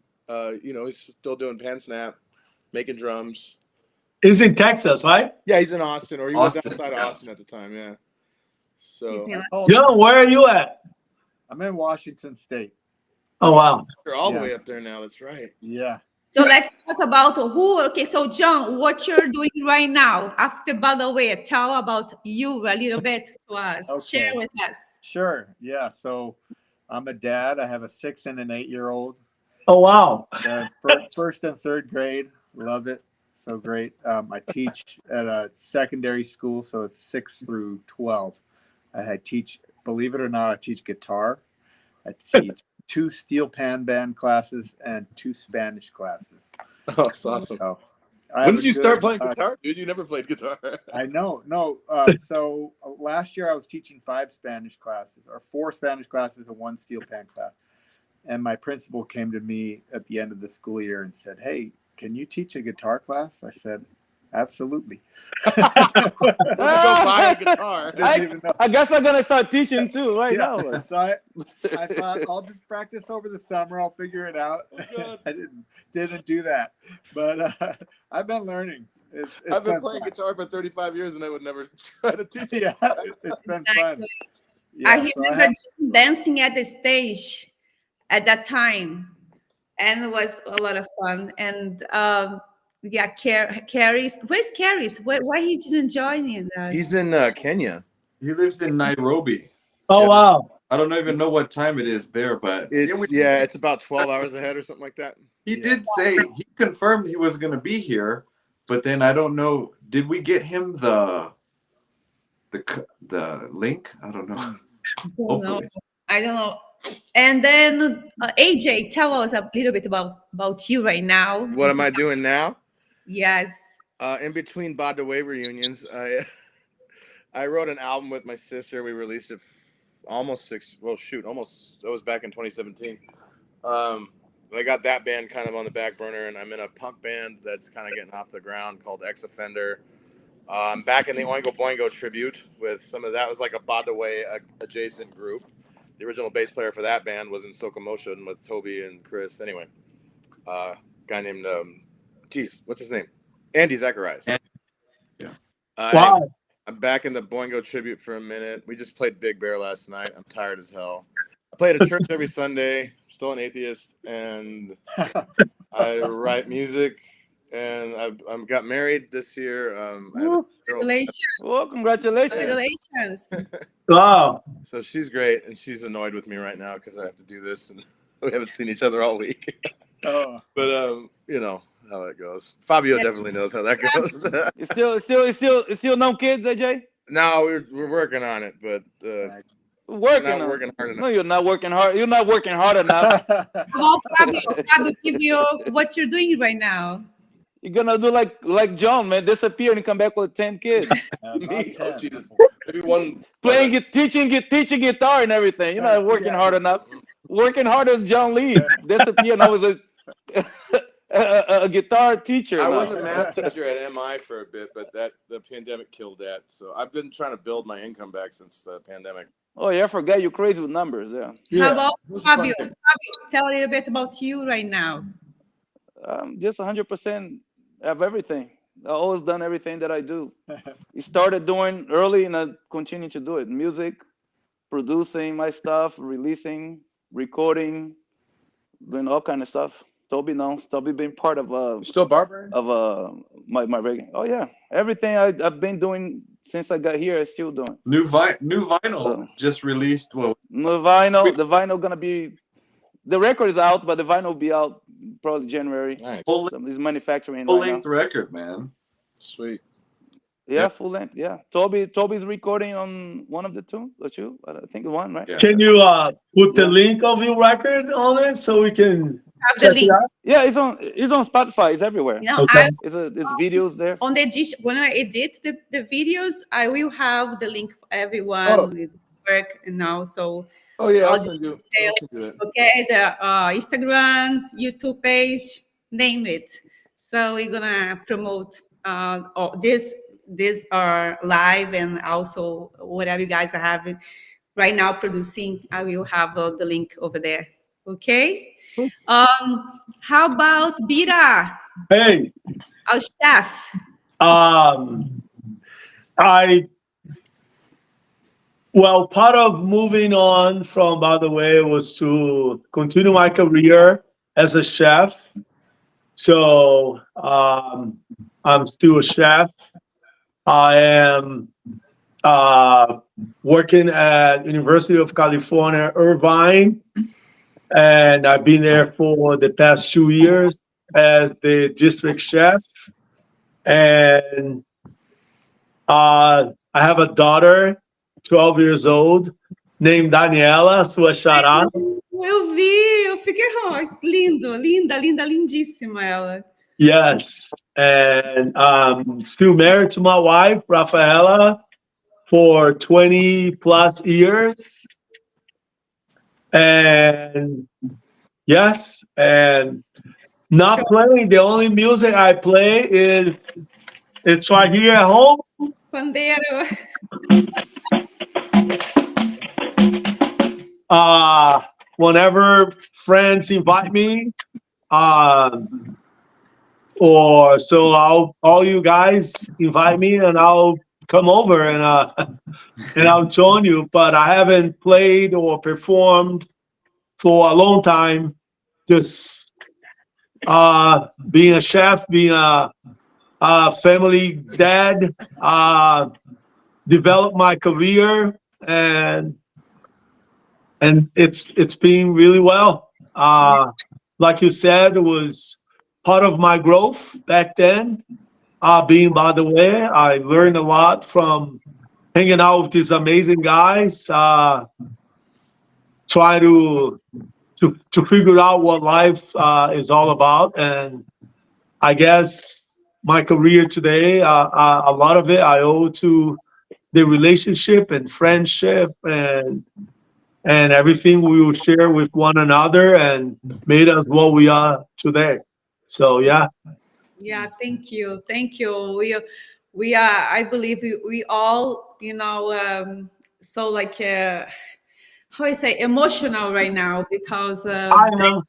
Speaker 3: He's still doing pan snap, making drums.
Speaker 2: He's in Texas, right?
Speaker 3: Yeah, he's in Austin, or he
Speaker 4: Austin,
Speaker 3: was outside of
Speaker 4: yeah.
Speaker 3: Austin at the time. Yeah. So
Speaker 2: John, where are you at?
Speaker 6: I'm in Washington State.
Speaker 2: Oh, wow.
Speaker 3: you're all the way
Speaker 6: Yes.
Speaker 3: up there now. That's right.
Speaker 6: Yeah.
Speaker 1: So let's talk about who. Okay, so John, what you're doing right now after Badauê? Tell about you a little bit to us.
Speaker 6: Okay.
Speaker 1: Share with us.
Speaker 6: Sure. Yeah. So I'm a dad. I have a 6 and an 8-year-old.
Speaker 2: Oh, wow.
Speaker 6: They're first and third grade. Love it. So great. I teach at a secondary school, so it's 6 through 12. I teach, believe it or not, I teach guitar. I teach 2 steel pan band classes and 2 Spanish classes.
Speaker 3: Oh, that's awesome.
Speaker 6: So
Speaker 3: When did you start playing guitar, dude? You never played guitar.
Speaker 6: I know. No. So last year I was teaching 5 Spanish classes, or 4 Spanish classes and 1 steel pan class. And my principal came to me at the end of the school year and said, "Hey, can you teach a guitar class?" I said, "Absolutely."
Speaker 3: Go buy a guitar.
Speaker 6: Didn't even know.
Speaker 5: I guess I'm gonna start teaching too right
Speaker 6: Yeah.
Speaker 5: now.
Speaker 6: So I thought I'll just practice over the summer. I'll figure it out.
Speaker 3: God.
Speaker 6: I didn't do that, but I've been learning.
Speaker 3: I've been
Speaker 6: fun.
Speaker 3: playing guitar for 35 years, and I would never try to teach it.
Speaker 6: Yeah, it's been fun.
Speaker 1: Exactly.
Speaker 6: Yeah,
Speaker 1: I
Speaker 6: so
Speaker 1: remember John dancing at the stage at that time, and it was a lot of fun. And Carrie's. Where's Carrie's? Why he didn't join in us?
Speaker 3: He's in Kenya.
Speaker 4: He lives in Nairobi.
Speaker 2: Oh,
Speaker 4: Yeah.
Speaker 2: wow.
Speaker 4: I don't even know what time it is there, but
Speaker 3: It's about 12 hours ahead or something like that.
Speaker 4: he did say he confirmed he was going to be here, but then I don't know. Did we get him the link? I don't know. Hopefully.
Speaker 1: I don't know. And then AJ, tell us a little bit about you right now.
Speaker 3: What am I doing now?
Speaker 1: Yes.
Speaker 3: In between Badauê reunions, I wrote an album with my sister. We released it almost that was back in 2017. I got that band kind of on the back burner, and I'm in a punk band that's kind of getting off the ground called Ex Offender. I'm back in the Oingo Boingo tribute with some of that. Was like a Badauê adjacent group. The original bass player for that band was in Socomotion with Toby and Chris. Anyway, guy named what's his name? Andy Zacharias.
Speaker 4: Yeah.
Speaker 2: Wow.
Speaker 3: I'm back in the Boingo tribute for a minute. We just played Big Bear last night. I'm tired as hell. I play at a church every Sunday. Still an atheist, and I write music. And I've got married this year. I have a girl.
Speaker 1: Congratulations.
Speaker 5: Well, congratulations.
Speaker 1: Congratulations.
Speaker 2: Wow.
Speaker 3: So she's great, and she's annoyed with me right now because I have to do this, and we haven't seen each other all week.
Speaker 6: Oh.
Speaker 3: But you know how that goes. Fabio definitely knows how that goes.
Speaker 5: It's still no kids, AJ?
Speaker 3: No, we're working on it, but
Speaker 5: Working
Speaker 3: hard enough.
Speaker 5: No, you're not working hard. You're not working hard enough.
Speaker 1: Well, Fabio, give you what you're doing right now.
Speaker 5: You're gonna do like John, man, disappear and come back with 10 kids.
Speaker 3: Me? Oh, Jesus. Maybe one.
Speaker 5: Teaching guitar and everything. You're not working hard enough. Working hard as John Lee. Disappear and I was a guitar teacher.
Speaker 3: I
Speaker 5: now.
Speaker 3: was a math teacher at MI for a bit, but the pandemic killed that. So I've been trying to build my income back since the pandemic.
Speaker 5: Oh yeah, I forgot you're crazy with numbers. Yeah.
Speaker 1: How about Fabio? Fabio, tell a little bit about you right now.
Speaker 5: Just 100% of everything. I've always done everything that I do. I started doing early and I continue to do it. Music, producing my stuff, releasing, recording, doing all kind of stuff. Toby knows. Toby been part of
Speaker 3: You still barbering?
Speaker 5: my reggae. Oh yeah, everything I've been doing since I got here, I still doing.
Speaker 4: New vinyl
Speaker 5: So
Speaker 4: just released. Well,
Speaker 5: the vinyl gonna be, the record is out, but the vinyl will be out probably January.
Speaker 3: Nice.
Speaker 5: Somebody's manufacturing
Speaker 4: full
Speaker 5: right now.
Speaker 4: length record, man.
Speaker 3: Sweet.
Speaker 5: Yeah,
Speaker 4: Yeah.
Speaker 5: full length. Yeah, Toby's recording on one of the two or two. I think one, right?
Speaker 4: Yeah.
Speaker 2: Can you put the
Speaker 5: Yeah.
Speaker 2: link of your record on it so we can
Speaker 1: Have the
Speaker 2: check it
Speaker 1: link.
Speaker 2: out?
Speaker 5: Yeah, it's on Spotify. It's everywhere.
Speaker 1: You know,
Speaker 2: Okay.
Speaker 5: It's videos there.
Speaker 1: on the when I edit the videos, I will have the link for everyone
Speaker 3: Oh.
Speaker 1: with work and now. So
Speaker 3: Oh yeah,
Speaker 1: all
Speaker 3: I'll
Speaker 1: the
Speaker 3: send you
Speaker 1: details,
Speaker 3: it.
Speaker 1: okay, the Instagram, YouTube page, name it. So we're gonna promote these are live, and also whatever you guys are having right now producing, I will have the link over there. Okay. How about Bira,
Speaker 2: Hey,
Speaker 1: our chef?
Speaker 2: Part of moving on from Badauê was to continue my career as a chef. So I'm still a chef. I am working at University of California, Irvine, and I've been there for the past 2 years as the district chef. And I have a daughter, 12 years old, named Daniela, sua xará.
Speaker 1: Eu vi, eu fiquei lindo, linda, lindíssima ela.
Speaker 2: Yes, and I'm still married to my wife, Rafaela, for 20 plus years. And yes, and not playing. The only music I play it's right here at home.
Speaker 1: Pandeiro.
Speaker 2: Whenever friends invite me, or so all you guys invite me and I'll come over and I'll join you. But I haven't played or performed for a long time. Just being a chef, being a family dad, developed my career, and it's been really well. Like you said, it was part of my growth back then. Being Badauê, I learned a lot from hanging out with these amazing guys. Try to figure out what life is all about, and I guess my career today, a lot of it I owe to the relationship and friendship and everything we will share with one another and made us what we are today. So yeah.
Speaker 1: Yeah, thank you. We are, I believe we all, so like, how I say, emotional right now because,
Speaker 2: I know.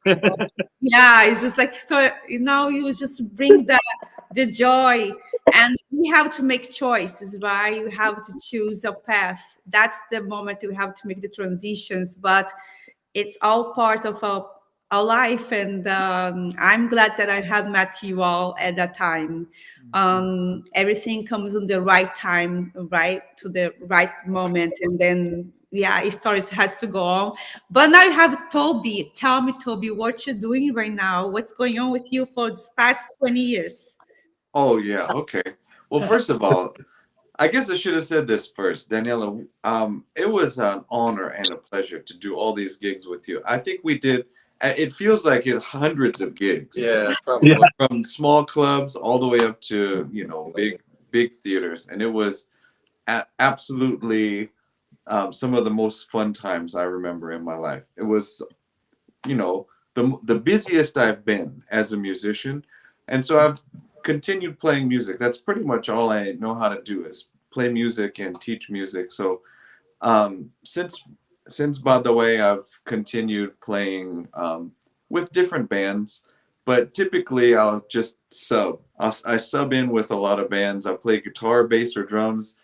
Speaker 1: yeah, it's just like, so, you just bring the joy, and we have to make choices, right? You have to choose a path. That's the moment we have to make the transitions, but it's all part of our life, and I'm glad that I have met you all at that time. Everything comes in the right time, right, to the right moment, and then stories has to go on. But now you have Toby. Tell me, Toby, what you're doing right now? What's going on with you for this past 20 years?
Speaker 4: Oh yeah, okay. Well, first of all, I guess I should have said this first, Daniela. It was an honor and a pleasure to do all these gigs with you. I think we did. It feels like hundreds of gigs.
Speaker 3: Yeah, probably.
Speaker 2: Yeah.
Speaker 4: From small clubs all the way up to big theaters, and it was absolutely some of the most fun times I remember in my life. It was, the busiest I've been as a musician, and so I've continued playing music. That's pretty much all I know how to do is play music and teach music. So since Badauê, I've continued playing with different bands, but typically I'll just sub. I sub in with a lot of bands. I play guitar, bass, or drums.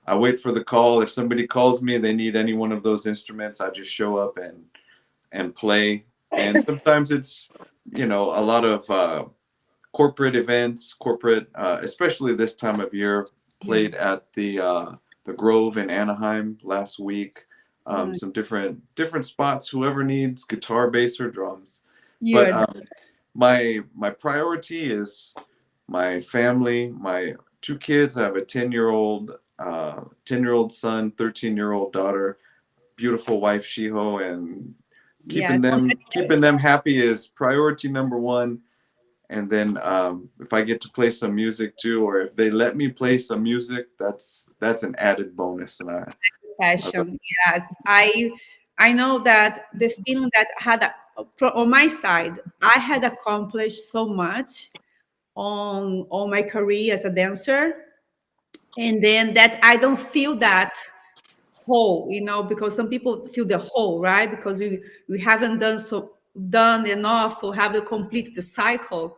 Speaker 4: I wait for the call. If somebody calls me, they need any one of those instruments, I just show up and play. And sometimes it's, a lot of corporate events, especially this time of year. Played at the Grove in Anaheim last week. Some different spots. Whoever needs guitar, bass, or drums.
Speaker 1: Yeah.
Speaker 4: But my priority is my family, my 2 kids. I have a 10-year-old son, 13-year-old daughter, beautiful wife Shiho, and keeping them happy is priority number 1. And then if I get to play some music too, or if they let me play some music, that's an added bonus. And
Speaker 1: Passion. Yes, I know that the feeling that on my side, I had accomplished so much on my career as a dancer, and then that I don't feel that whole, because some people feel the whole, right? Because we haven't done enough or haven't completed the cycle.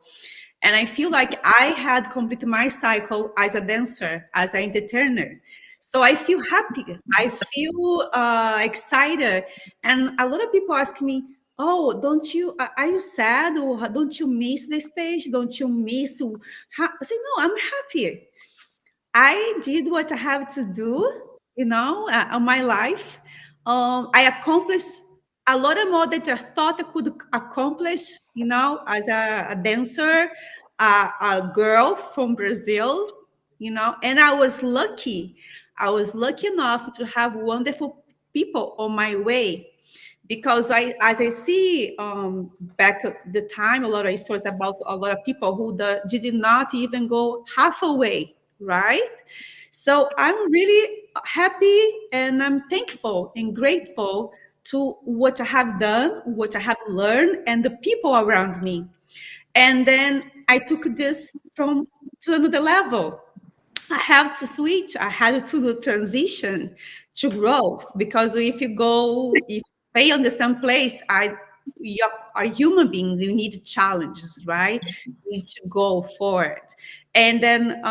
Speaker 1: And I feel like I had completed my cycle as a dancer, as an entertainer. So I feel happy. I feel excited. And a lot of people ask me, "Oh, are you sad, or don't you miss the stage? Don't you miss?" I say, "No, I'm happy. I did what I have to do, on my life. I accomplished a lot more that I thought I could accomplish, as a dancer, a girl from Brazil, and I was lucky. I was lucky enough to have wonderful people on my way. Because as I see back at the time, a lot of stories about a lot of people who did not even go halfway, right? So I'm really happy, and I'm thankful and grateful to what I have done, what I have learned, and the people around me. And then I took this to another level. I have to switch. I had to transition to growth, because if you stay on the same place, you are human beings. You need challenges, right? You need to go forward. And then,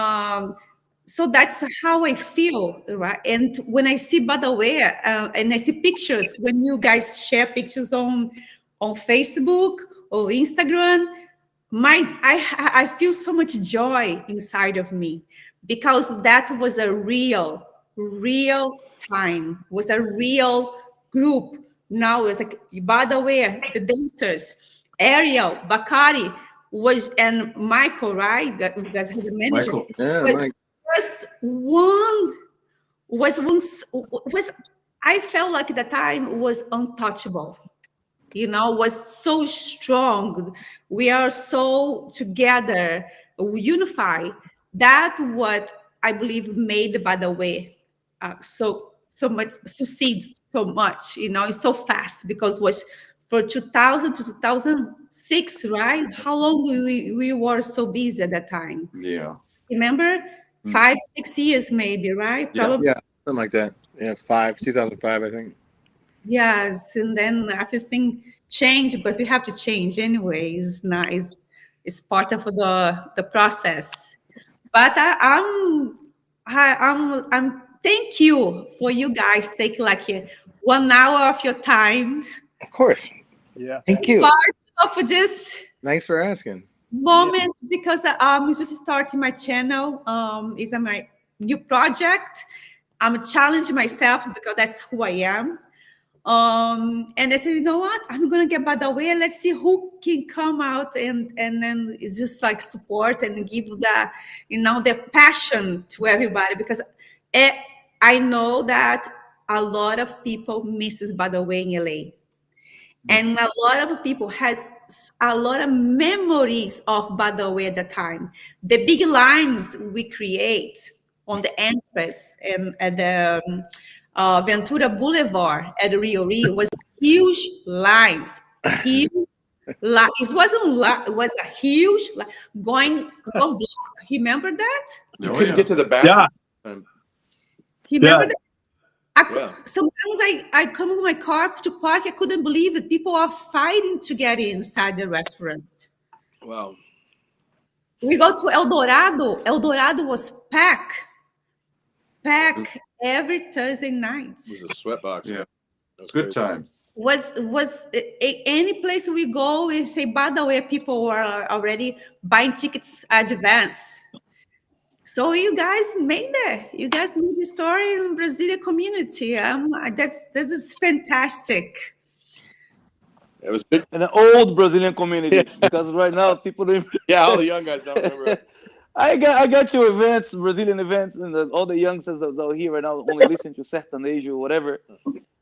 Speaker 1: so that's how I feel, right? And when I see Badauê, and I see pictures, when you guys share pictures on Facebook or Instagram, I feel so much joy inside of me, because that was a real time, was a real group. Now it's like Badauê, the dancers, Ariel, Bakari, and Michael, right? You guys had the manager.
Speaker 4: Michael.
Speaker 3: Yeah,
Speaker 1: Was
Speaker 3: Mike.
Speaker 1: just one was I felt like the time was untouchable, was so strong. We are so together, unified. That what I believe made Badauê so much succeed so much, so fast, because it was for 2000 to 2006, right? How long we were so busy at that time?
Speaker 4: Yeah.
Speaker 1: Remember, 5-6 years maybe, right?
Speaker 4: Yeah.
Speaker 1: Probably.
Speaker 3: Yeah, something like that. Yeah, 2005, I think.
Speaker 1: Yes, and then everything changed, because you have to change anyways. Not it's part of the process. But I'm thank you for you guys take like 1 hour of your time,
Speaker 3: Of course.
Speaker 6: Yeah.
Speaker 3: Thank you.
Speaker 1: part of this
Speaker 3: Thanks for asking.
Speaker 1: moment, because it's just starting my channel. Is my new project. I'm challenging myself, because that's who I am. And I said, you know what? I'm gonna get Badauê, and let's see who can come out and then it's just like support and give the passion to everybody, because I know that a lot of people misses Badauê in LA. And a lot of people has a lot of memories of Badauê at the time. The big lines we create on the entrance and at the Ventura Boulevard at Rio Rio was huge lines. Huge it wasn't it was a huge going one block. Remember that?
Speaker 3: You
Speaker 4: Oh,
Speaker 3: couldn't
Speaker 4: yeah.
Speaker 3: get to the bathroom.
Speaker 1: Remember that?
Speaker 3: Yeah.
Speaker 1: Sometimes I come with my car to park. I couldn't believe it. People are fighting to get inside the restaurant.
Speaker 3: Wow.
Speaker 1: We go to El Dorado. El Dorado was packed every Thursday night.
Speaker 3: It was a sweatbox.
Speaker 4: Yeah. Good times.
Speaker 1: Was any place we go and say Badauê, people were already buying tickets advance. So you guys made it. You guys made the story in Brazilian community. This is fantastic.
Speaker 3: It was big.
Speaker 5: In an old Brazilian community, because right now people don't.
Speaker 3: Yeah, all the young guys don't remember us.
Speaker 5: I got you events, Brazilian events, and all the youngsters that are here right now only listen to sertanejo or whatever.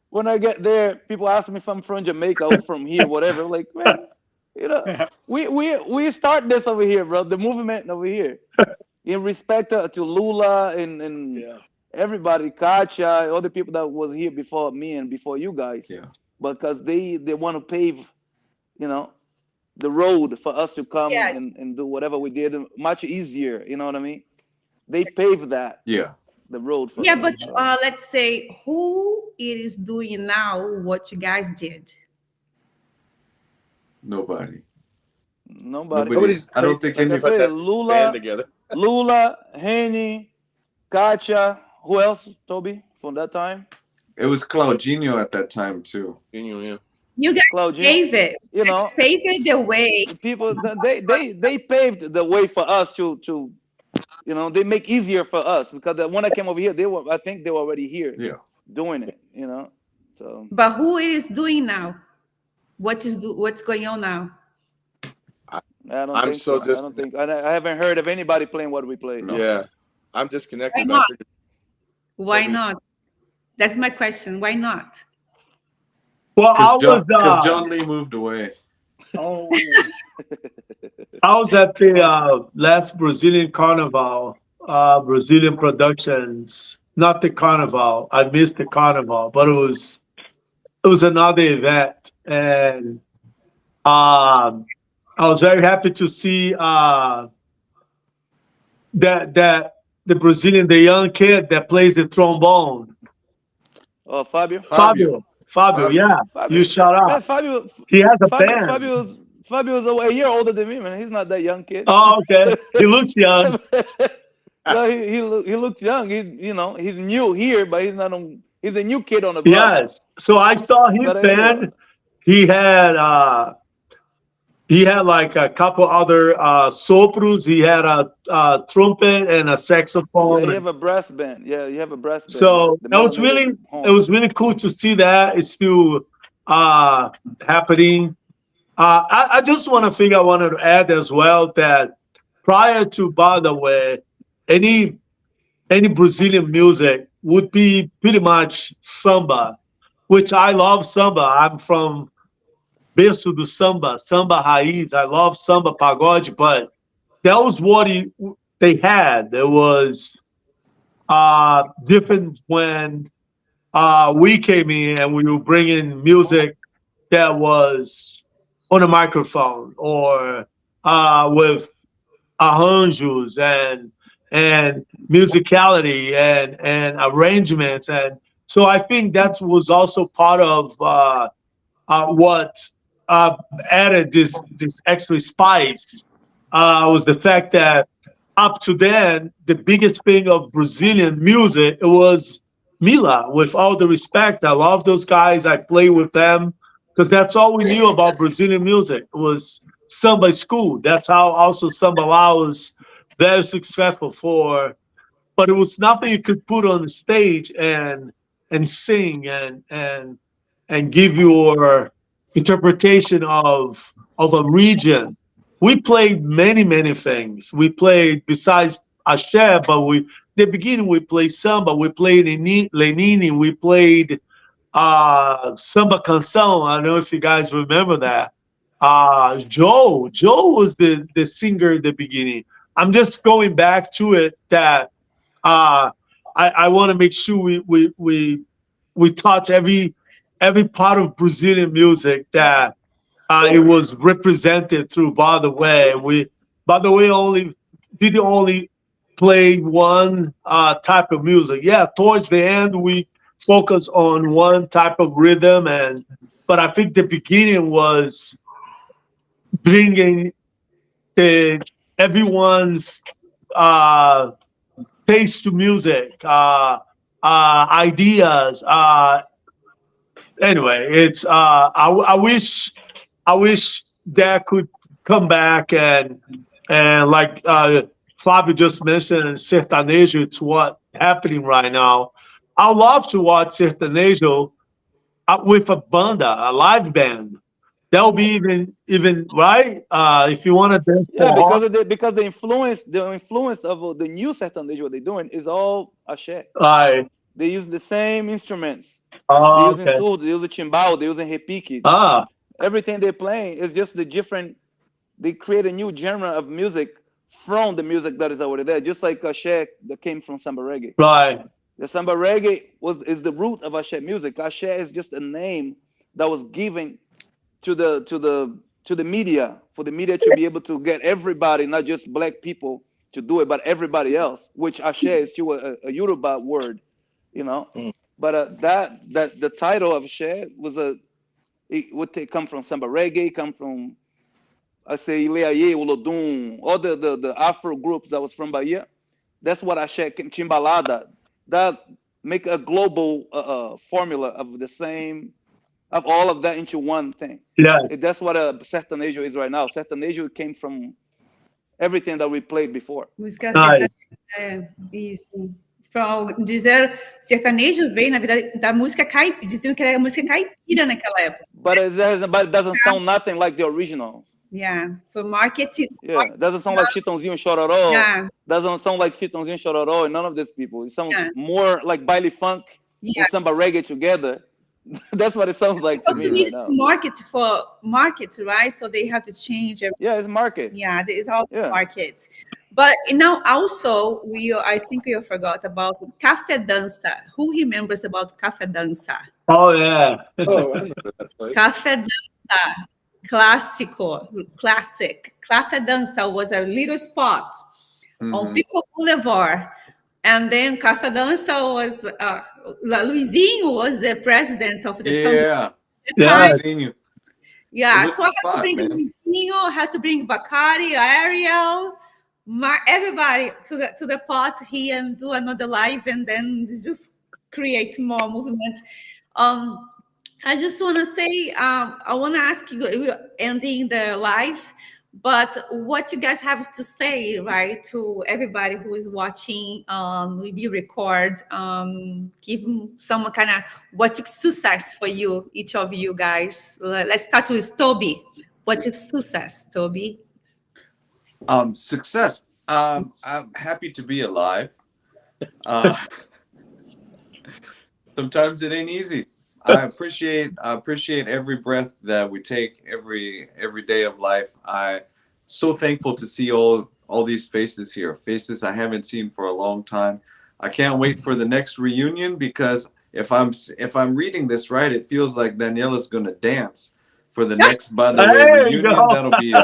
Speaker 5: When I get there, people ask me if I'm from Jamaica or from here, whatever. Like, man, you know, we start this over here, bro. The movement over here, in respect to Lula and everybody, Kacha, all the people that was here before me and before you guys.
Speaker 4: Yeah.
Speaker 5: Because they want to pave, you know, the road for us to come and do whatever we did much easier. You know what I mean? They paved that.
Speaker 4: Yeah.
Speaker 5: The road for
Speaker 1: but let's say who it is doing now what you guys did.
Speaker 5: Nobody.
Speaker 4: Nobody's. I don't think anybody
Speaker 3: put that
Speaker 5: Lula
Speaker 3: band together.
Speaker 5: Lula, Henny, Kacha. Who else, Toby, from that time?
Speaker 4: It was Claudinho at that time too.
Speaker 3: Yeah.
Speaker 1: You guys
Speaker 5: Claudio,
Speaker 1: paved it.
Speaker 5: you know,
Speaker 1: Paved it the way.
Speaker 5: People they paved the way for us to you know, they make easier for us because when I came over here, I think they were already here doing it, you know. So
Speaker 1: But who it is doing now? What's going on now?
Speaker 5: I don't think I haven't heard of anybody playing what we play.
Speaker 3: No. Yeah. I'm disconnected.
Speaker 1: Why not? Why not? That's my question. Why not?
Speaker 2: Well,
Speaker 4: because John Lee moved away.
Speaker 6: Oh,
Speaker 2: I was at the last Brazilian Carnival, Brazilian Productions. Not the Carnival. I missed the Carnival, but it was another event, and I was very happy to see that the Brazilian, the young kid that plays the trombone.
Speaker 5: Oh, Fabio,
Speaker 2: yeah.
Speaker 5: Fabio.
Speaker 2: You shout out.
Speaker 5: Man, Fabio,
Speaker 2: he has a band.
Speaker 5: Fabio's a year older than me, man. He's not that young kid.
Speaker 2: Oh, okay. He looks young.
Speaker 5: Well, he looks young. He's new here, but he's not on. He's a new kid on the block.
Speaker 2: Yes. So I saw his band. He had like a couple other sopros. He had a trumpet and a saxophone.
Speaker 5: Yeah, you have a brass band. Yeah, you have a brass band.
Speaker 2: So it was really cool to see that it's still happening. I just wanted to add as well that prior to Badauê, any Brazilian music would be pretty much samba, which I love samba. I'm from berço do samba raiz. I love samba pagode, but that was what they had. There was different when we came in and we were bringing music that was on a microphone or with arranjos and musicality and arrangements, and so I think that was also part of what added this extra spice was the fact that up to then the biggest thing of Brazilian music it was Mila. With all the respect, I love those guys. I play with them because that's all we knew about Brazilian music. It was samba school. That's how also samba was very successful but it was nothing you could put on the stage and sing and give your interpretation of a region. We played many things. We played besides Axé, but the beginning we played samba, we played Lenine, we played samba canção. I don't know if you guys remember that. Joe was the singer at the beginning. I'm just going back to it that I want to make sure we touch every part of Brazilian music that it was represented through Badauê. Badauê didn't only play one type of music. Yeah, towards the end we focus on one type of rhythm, but I think the beginning was bringing everyone's taste to music, ideas, anyway, it's I wish that could come back and like Flavio just mentioned, sertanejo. It's what happening right now. I love to watch sertanejo with a banda, a live band. That'll be even right. If you want to dance
Speaker 5: Yeah,
Speaker 2: for
Speaker 5: because of the influence of the new sertanejo what they're doing is all axé.
Speaker 2: like
Speaker 5: They use the same instruments. They're
Speaker 2: oh,
Speaker 5: using
Speaker 2: okay.
Speaker 5: surdo, they're using chimbal, they're using repique.
Speaker 2: Ah,
Speaker 5: Everything they're playing is just the different. They create a new genre of music from the music that is already there, just like axé that came from samba reggae.
Speaker 2: right.
Speaker 5: The samba reggae is the root of axé music. Axé is just a name that was given to the media for the media to be able to get everybody, not just black people, to do it, but everybody else. Which axé is still a Yoruba word, you know.
Speaker 3: Mm.
Speaker 5: But that the title of axé was it would come from samba reggae, come from I say Ileaye, Olodum, all the Afro groups that was from Bahia. That's what axé, Chimbalada, that make a global formula of the same of all of that into one thing.
Speaker 2: Yes.
Speaker 5: That's what a sertanejo is right now. Sertanejo came from everything that we played before.
Speaker 1: Música
Speaker 2: Nice.
Speaker 1: sertaneja, isso. From dizer, sertanejo veio, na verdade, da música caipira, diziam que era música caipira naquela época.
Speaker 5: But it doesn't sound nothing like the original.
Speaker 1: Yeah, for marketing.
Speaker 5: Yeah, it doesn't sound like Chitãozinho and Chororó.
Speaker 1: Yeah.
Speaker 5: Doesn't sound like Chitãozinho and Chororó and none of these people. It sounds
Speaker 1: Yeah.
Speaker 5: more like baile funk
Speaker 1: Yeah.
Speaker 5: and samba reggae together. That's what it sounds like to
Speaker 1: Because
Speaker 5: me
Speaker 1: you
Speaker 5: right
Speaker 1: need
Speaker 5: now.
Speaker 1: to market, right? So they have to change everything.
Speaker 5: Yeah, it's market.
Speaker 1: Yeah, it's all
Speaker 5: Yeah.
Speaker 1: market. But now also I think we forgot about Café Dança. Who remembers about Café Dança?
Speaker 2: Oh yeah.
Speaker 3: Oh, I remember that place.
Speaker 1: Café Dança, classic. Café Dança was a little spot on Pico Boulevard. And then Café Dança was, Luizinho was the president of the
Speaker 4: Yeah.
Speaker 2: Yeah.
Speaker 4: Luizinho.
Speaker 1: Yeah,
Speaker 4: It was
Speaker 1: so
Speaker 4: a
Speaker 1: I had to
Speaker 4: spot,
Speaker 1: bring
Speaker 4: man.
Speaker 1: Luizinho, had to bring Bacardi, Ariel, everybody to the pot here and do another live and then just create more movement. I just want to say, I want to ask you, we're ending the live, but what you guys have to say, right, to everybody who is watching, we record, give some kind of what is success for you, each of you guys. Let's start with Toby. What is success, Toby?
Speaker 4: Success. I'm happy to be alive. Sometimes it ain't easy. I appreciate every breath that we take, every day of life. I'm so thankful to see all these faces here, faces I haven't seen for a long time. I can't wait for the next reunion because if I'm reading this right, it feels like Daniela's gonna dance for the next Badauê
Speaker 2: There you
Speaker 4: reunion.
Speaker 2: go.
Speaker 4: That'll be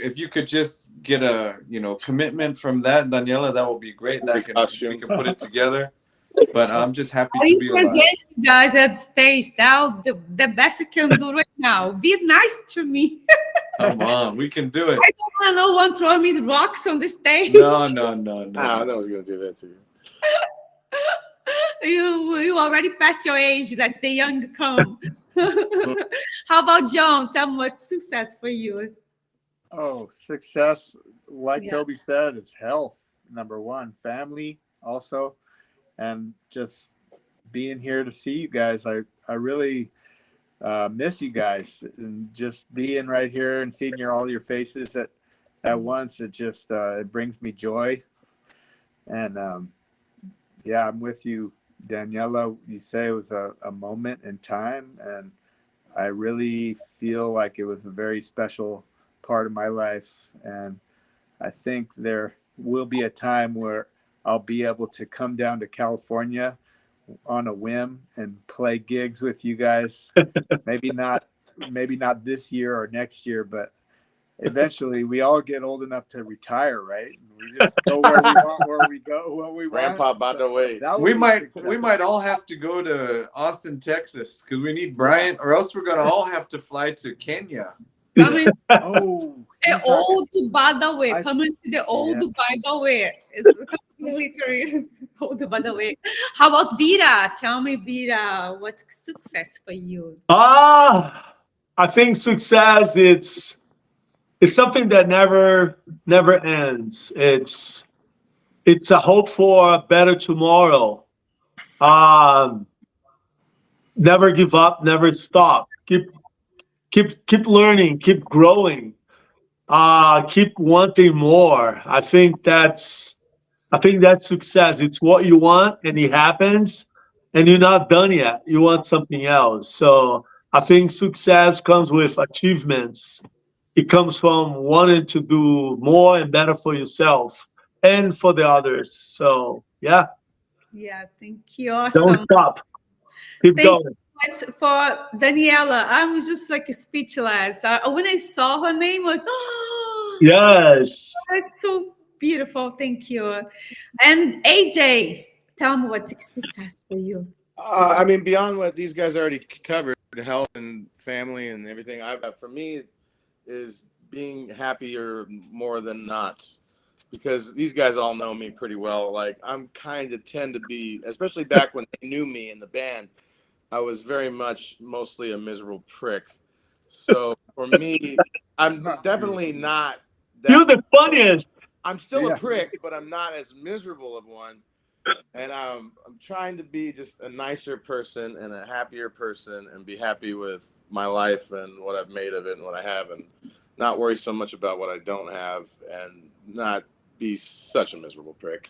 Speaker 4: if you could just get a commitment from that, Daniela, that would be great. We can put it together. But I'm just happy to be alive.
Speaker 1: Present you guys at stage now, the best you can do right now. Be nice to me.
Speaker 4: Come on, we can do it.
Speaker 1: I don't want no one throwing me rocks on the stage.
Speaker 4: No.
Speaker 3: I was going to do that to you.
Speaker 1: You already passed your age. Let the young come. How about John? Tell me what's success for you.
Speaker 6: Oh, success, like
Speaker 1: Yeah.
Speaker 6: Toby said, is health, number one. Family also, and just being here to see you guys. I really miss you guys, and just being right here and seeing all your faces at once. It just it brings me joy. And yeah, I'm with you, Daniela. You say it was a moment in time, and I really feel like it was a very special part of my life. And I think there will be a time where I'll be able to come down to California on a whim and play gigs with you guys. maybe not this year or next year, but eventually we all get old enough to retire, right? We just go where we want, where we go, what we
Speaker 3: Grandpa
Speaker 6: want.
Speaker 3: Badauê.
Speaker 6: That would
Speaker 4: We
Speaker 6: be
Speaker 4: might
Speaker 6: success.
Speaker 4: all have to go to Austin, Texas, because we need Brian, or else we're gonna all have to fly to Kenya.
Speaker 1: Come and
Speaker 6: Oh,
Speaker 1: the old Badauê. Come and see the old
Speaker 6: Yeah.
Speaker 1: Badauê. literally. Oh, the Badauê. How about Bira? Tell me, Bira, what's success for you?
Speaker 2: I think success it's something that never ends. It's a hope for a better tomorrow. Um, Never give up, never stop. Keep learning, keep growing. Keep wanting more. I think that's success. It's what you want and it happens and you're not done yet. You want something else. So I think success comes with achievements. It comes from wanting to do more and better for yourself and for the others. So yeah,
Speaker 1: Yeah, thank you.
Speaker 2: don't
Speaker 1: Awesome.
Speaker 2: stop. Keep
Speaker 1: Thank
Speaker 2: going.
Speaker 1: you so much for Daniela. I'm just like speechless. When I saw her name, like, oh,
Speaker 2: Yes.
Speaker 1: that's so beautiful. Thank you. And AJ, tell me what's success for you.
Speaker 3: I mean, beyond what these guys already covered, health and family and everything, for me is being happier more than not. Because these guys all know me pretty well. Like, I'm kind of tend to be, especially back when they knew me in the band, I was very much mostly a miserable prick. So for me, I'm definitely not that.
Speaker 2: You're the funniest.
Speaker 3: I'm still a prick, but I'm not as miserable of one. And I'm trying to be just a nicer person and a happier person and be happy with my life and what I've made of it and what I have, and not worry so much about what I don't have and not be such a miserable prick.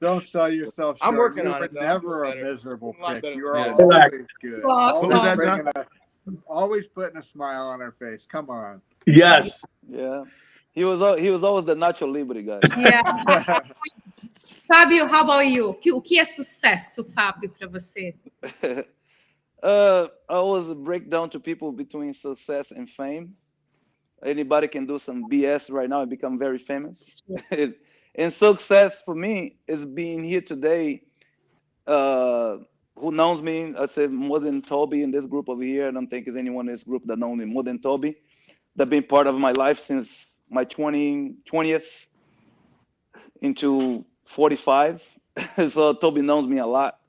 Speaker 6: Don't sell yourself short.
Speaker 3: I'm working
Speaker 6: You
Speaker 3: on
Speaker 6: were
Speaker 3: it, though.
Speaker 6: never
Speaker 3: I'm
Speaker 6: a
Speaker 3: doing better.
Speaker 6: miserable
Speaker 3: A lot
Speaker 6: prick.
Speaker 3: better.
Speaker 6: You are
Speaker 4: Yeah.
Speaker 6: always good.
Speaker 1: Awesome.
Speaker 6: Always,
Speaker 3: What was that,
Speaker 6: always putting a smile on her face. Come on.
Speaker 2: Yes.
Speaker 5: Yeah. He was always the Nacho Libre guy.
Speaker 1: Yeah. Fábio, how about you? O que é sucesso, Fábio, para você?
Speaker 5: I always break down to people between success and fame. Anybody can do some BS right now and become very famous. And success for me is being here today. Who knows me? I say more than Toby in this group over here. I don't think there's anyone in this group that knows me more than Toby. That been part of my life since my 20th into 45. So Toby knows me a lot.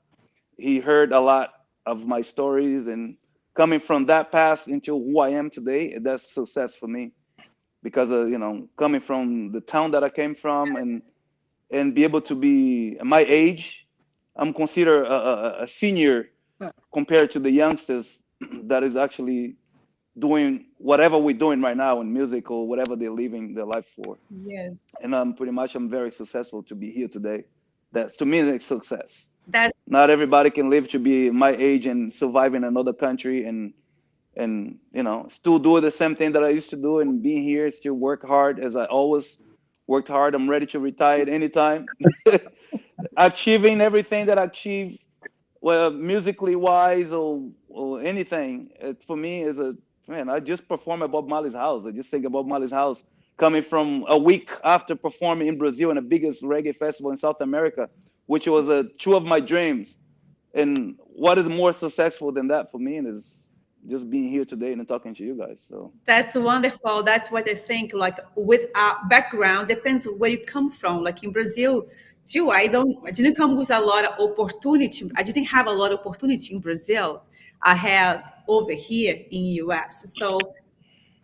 Speaker 5: He heard a lot of my stories, and coming from that past into who I am today, that's success for me. Because coming from the town that I came from, and be able to be my age, I'm considered a senior compared to the youngsters that is actually doing whatever we're doing right now in music or whatever they're living their life for.
Speaker 1: Yes.
Speaker 5: And I'm very successful to be here today. That's, to me, it's success.
Speaker 1: That's
Speaker 5: Not everybody can live to be my age and survive in another country and still do the same thing that I used to do and being here, still work hard as I always worked hard. I'm ready to retire at any time. Achieving everything that I achieve, well, musically wise or anything, for me is I just performed at Bob Marley's house. I just sing at Bob Marley's house, coming from a week after performing in Brazil in the biggest reggae festival in South America, which was two of my dreams. And what is more successful than that for me is just being here today and talking to you guys. So
Speaker 1: That's wonderful. That's what I think. Like with our background, depends where you come from. Like in Brazil, too, I didn't come with a lot of opportunity. I didn't have a lot of opportunity in Brazil. I had over here in US. So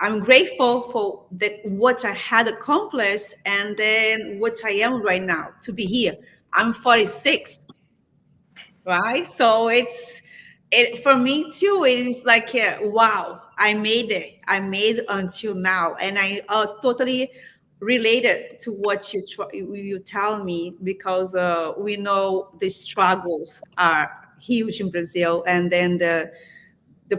Speaker 1: I'm grateful for what I had accomplished and then what I am right now to be here. I'm 46, right? So it for me too. It is like wow, I made it. I made it until now, and I totally related to what you tell me because we know the struggles are huge in Brazil, and then the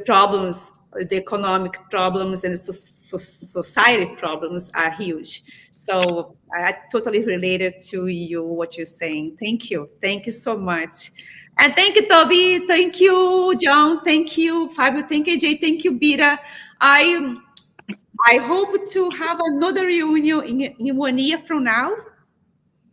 Speaker 1: problems, the economic problems and the society problems are huge. So I totally related to you, what you're saying. Thank you. Thank you so much. And thank you, Toby. Thank you, John. Thank you, Fabio. Thank you, Jay. Thank you, Bira. I hope to have another reunion in 1 year from now.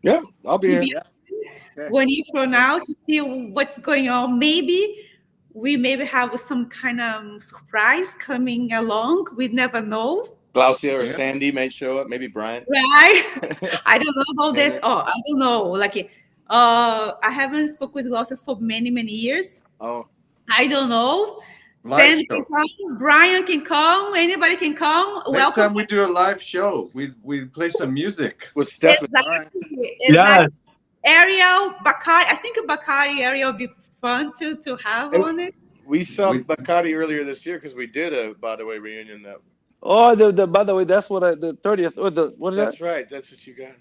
Speaker 3: Yeah, I'll be here.
Speaker 6: Yeah.
Speaker 1: 1 year from now to see what's going on. Maybe we have some kind of surprise coming along. We never know.
Speaker 3: Glaucia or
Speaker 4: Yeah.
Speaker 3: Sandy may show up. Maybe Brian.
Speaker 1: Right? I don't know about this.
Speaker 3: Yeah.
Speaker 1: Oh, I don't know. Like, I haven't spoke with Glossa for many, many years.
Speaker 3: Oh,
Speaker 1: I don't know.
Speaker 4: Live
Speaker 1: Sandy
Speaker 4: show.
Speaker 1: can come, Brian can come, anybody can come.
Speaker 4: Next
Speaker 1: Welcome.
Speaker 4: time we do a live show, we play some music.
Speaker 3: with Stephanie.
Speaker 1: Exactly.
Speaker 2: Yes.
Speaker 1: Ariel, Bakari. I think Bakari Ariel would be fun to have
Speaker 3: And-
Speaker 1: on it.
Speaker 3: We saw
Speaker 4: We-
Speaker 3: Bacardi earlier this year because we did a Badauê reunion.
Speaker 5: Oh, by the way, that's what the 30th or what is that?
Speaker 3: That's right. That's what you got.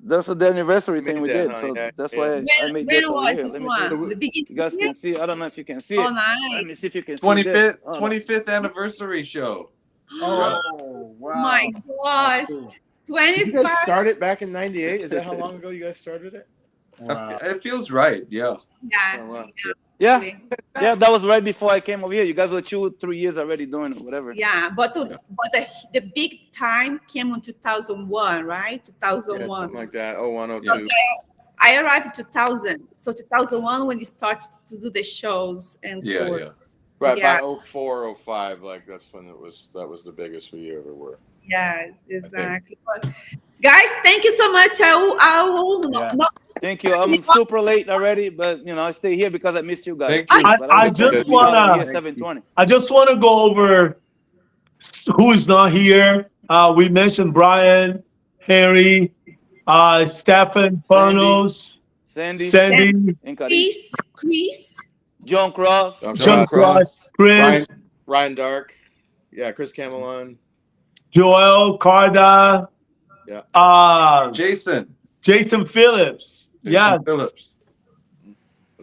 Speaker 5: That's the anniversary thing we
Speaker 3: Made that,
Speaker 5: did.
Speaker 3: huh?
Speaker 5: So
Speaker 3: Yeah,
Speaker 5: that's
Speaker 3: yeah.
Speaker 5: why I
Speaker 1: When,
Speaker 5: made
Speaker 1: when
Speaker 5: that over
Speaker 1: was
Speaker 5: here.
Speaker 1: this
Speaker 5: Let me see.
Speaker 1: one? The beginning.
Speaker 5: You guys can see. I don't know if you can see it.
Speaker 1: Oh,
Speaker 5: Let
Speaker 1: nice.
Speaker 5: me see if you can see
Speaker 4: 25th
Speaker 5: this. Oh, no.
Speaker 4: 25th anniversary show.
Speaker 6: Oh, wow.
Speaker 1: My gosh.
Speaker 6: Cool.
Speaker 3: Did you
Speaker 1: 25.
Speaker 3: guys start it back in '98? Is that how long ago you guys started it?
Speaker 6: Wow.
Speaker 4: It feels right. Yeah.
Speaker 1: Yeah.
Speaker 3: Oh, wow.
Speaker 5: Yeah, yeah, that was right before I came over here. You guys were 2-3 years already doing it, whatever.
Speaker 1: Yeah, but the big time came in 2001, right?
Speaker 3: Yeah,
Speaker 1: 2001.
Speaker 3: something like that. Oh, 102.
Speaker 1: Because I arrived in 2000. So 2001 when you start to do the shows and
Speaker 4: Yeah,
Speaker 1: tours.
Speaker 4: yeah.
Speaker 3: Right,
Speaker 1: Yeah.
Speaker 3: by 04, 05, like that's when that was the biggest we ever were.
Speaker 1: Yes, exactly. But guys, thank you so much. I will
Speaker 6: Yeah.
Speaker 1: not
Speaker 5: Thank you. I'm super late already, but I stay here because I missed you guys.
Speaker 4: Thank you.
Speaker 5: But
Speaker 2: I
Speaker 5: was
Speaker 2: just
Speaker 5: supposed to be out of
Speaker 2: wanna-
Speaker 5: here
Speaker 6: Thank you.
Speaker 5: 7:20.
Speaker 2: I just want to go over who is not here. We mentioned Brian, Harry, Stefan, Panos,
Speaker 5: Sandy
Speaker 2: Sandy,
Speaker 5: and Karim.
Speaker 1: Chris.
Speaker 5: John Cross.
Speaker 2: John Cross, Chris,
Speaker 3: Ryan Dark, yeah, Chris Camelon.
Speaker 2: Joel, Carda,
Speaker 3: Yeah.
Speaker 4: Jason.
Speaker 2: Jason Phillips. Yeah.
Speaker 4: Jason Phillips.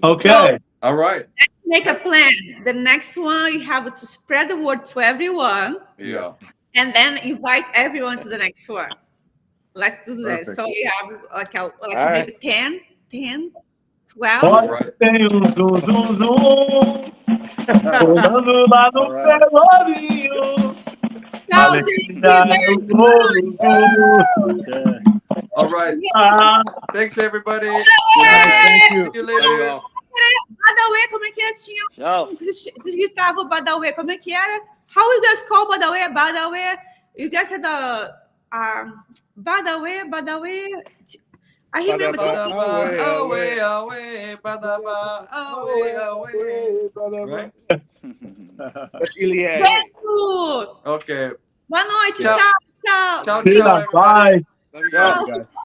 Speaker 2: Okay.
Speaker 4: All right.
Speaker 1: Make a plan. The next one, you have to spread the word to everyone
Speaker 4: Yeah.
Speaker 1: and then invite everyone to the next one. Let's do this.
Speaker 6: Perfect.
Speaker 1: So we have like
Speaker 3: right.
Speaker 1: maybe 10, 12.
Speaker 2: Olha,
Speaker 4: Right.
Speaker 2: tem zum, zum, zum. Rolando lá no
Speaker 6: All right.
Speaker 2: pelourinho.
Speaker 1: Tchau, gente.
Speaker 6: Okay.
Speaker 4: All right.
Speaker 2: Ah,
Speaker 4: Thanks, everybody.
Speaker 6: Thank you.
Speaker 4: See you
Speaker 3: Love you
Speaker 4: later.
Speaker 3: all.
Speaker 1: Badauê, como é que é? Tinha
Speaker 5: Tchau.
Speaker 1: vocês gritavam Badauê, como é que era? How you guys call Badauê? Badauê. You guys had the Badauê. I remember.
Speaker 3: Badaba.
Speaker 4: Away, away, badaba, away, away. Right?
Speaker 3: That's Iliad.
Speaker 1: Beijo.
Speaker 4: Okay.
Speaker 1: Boa noite.
Speaker 4: Tchau.
Speaker 1: Tchau. Tchau.
Speaker 4: Ciao,
Speaker 2: see
Speaker 4: ciao,
Speaker 2: ya.
Speaker 4: everybody.
Speaker 2: Bye.
Speaker 3: Love you
Speaker 5: Ciao.
Speaker 3: guys.
Speaker 6: Guys.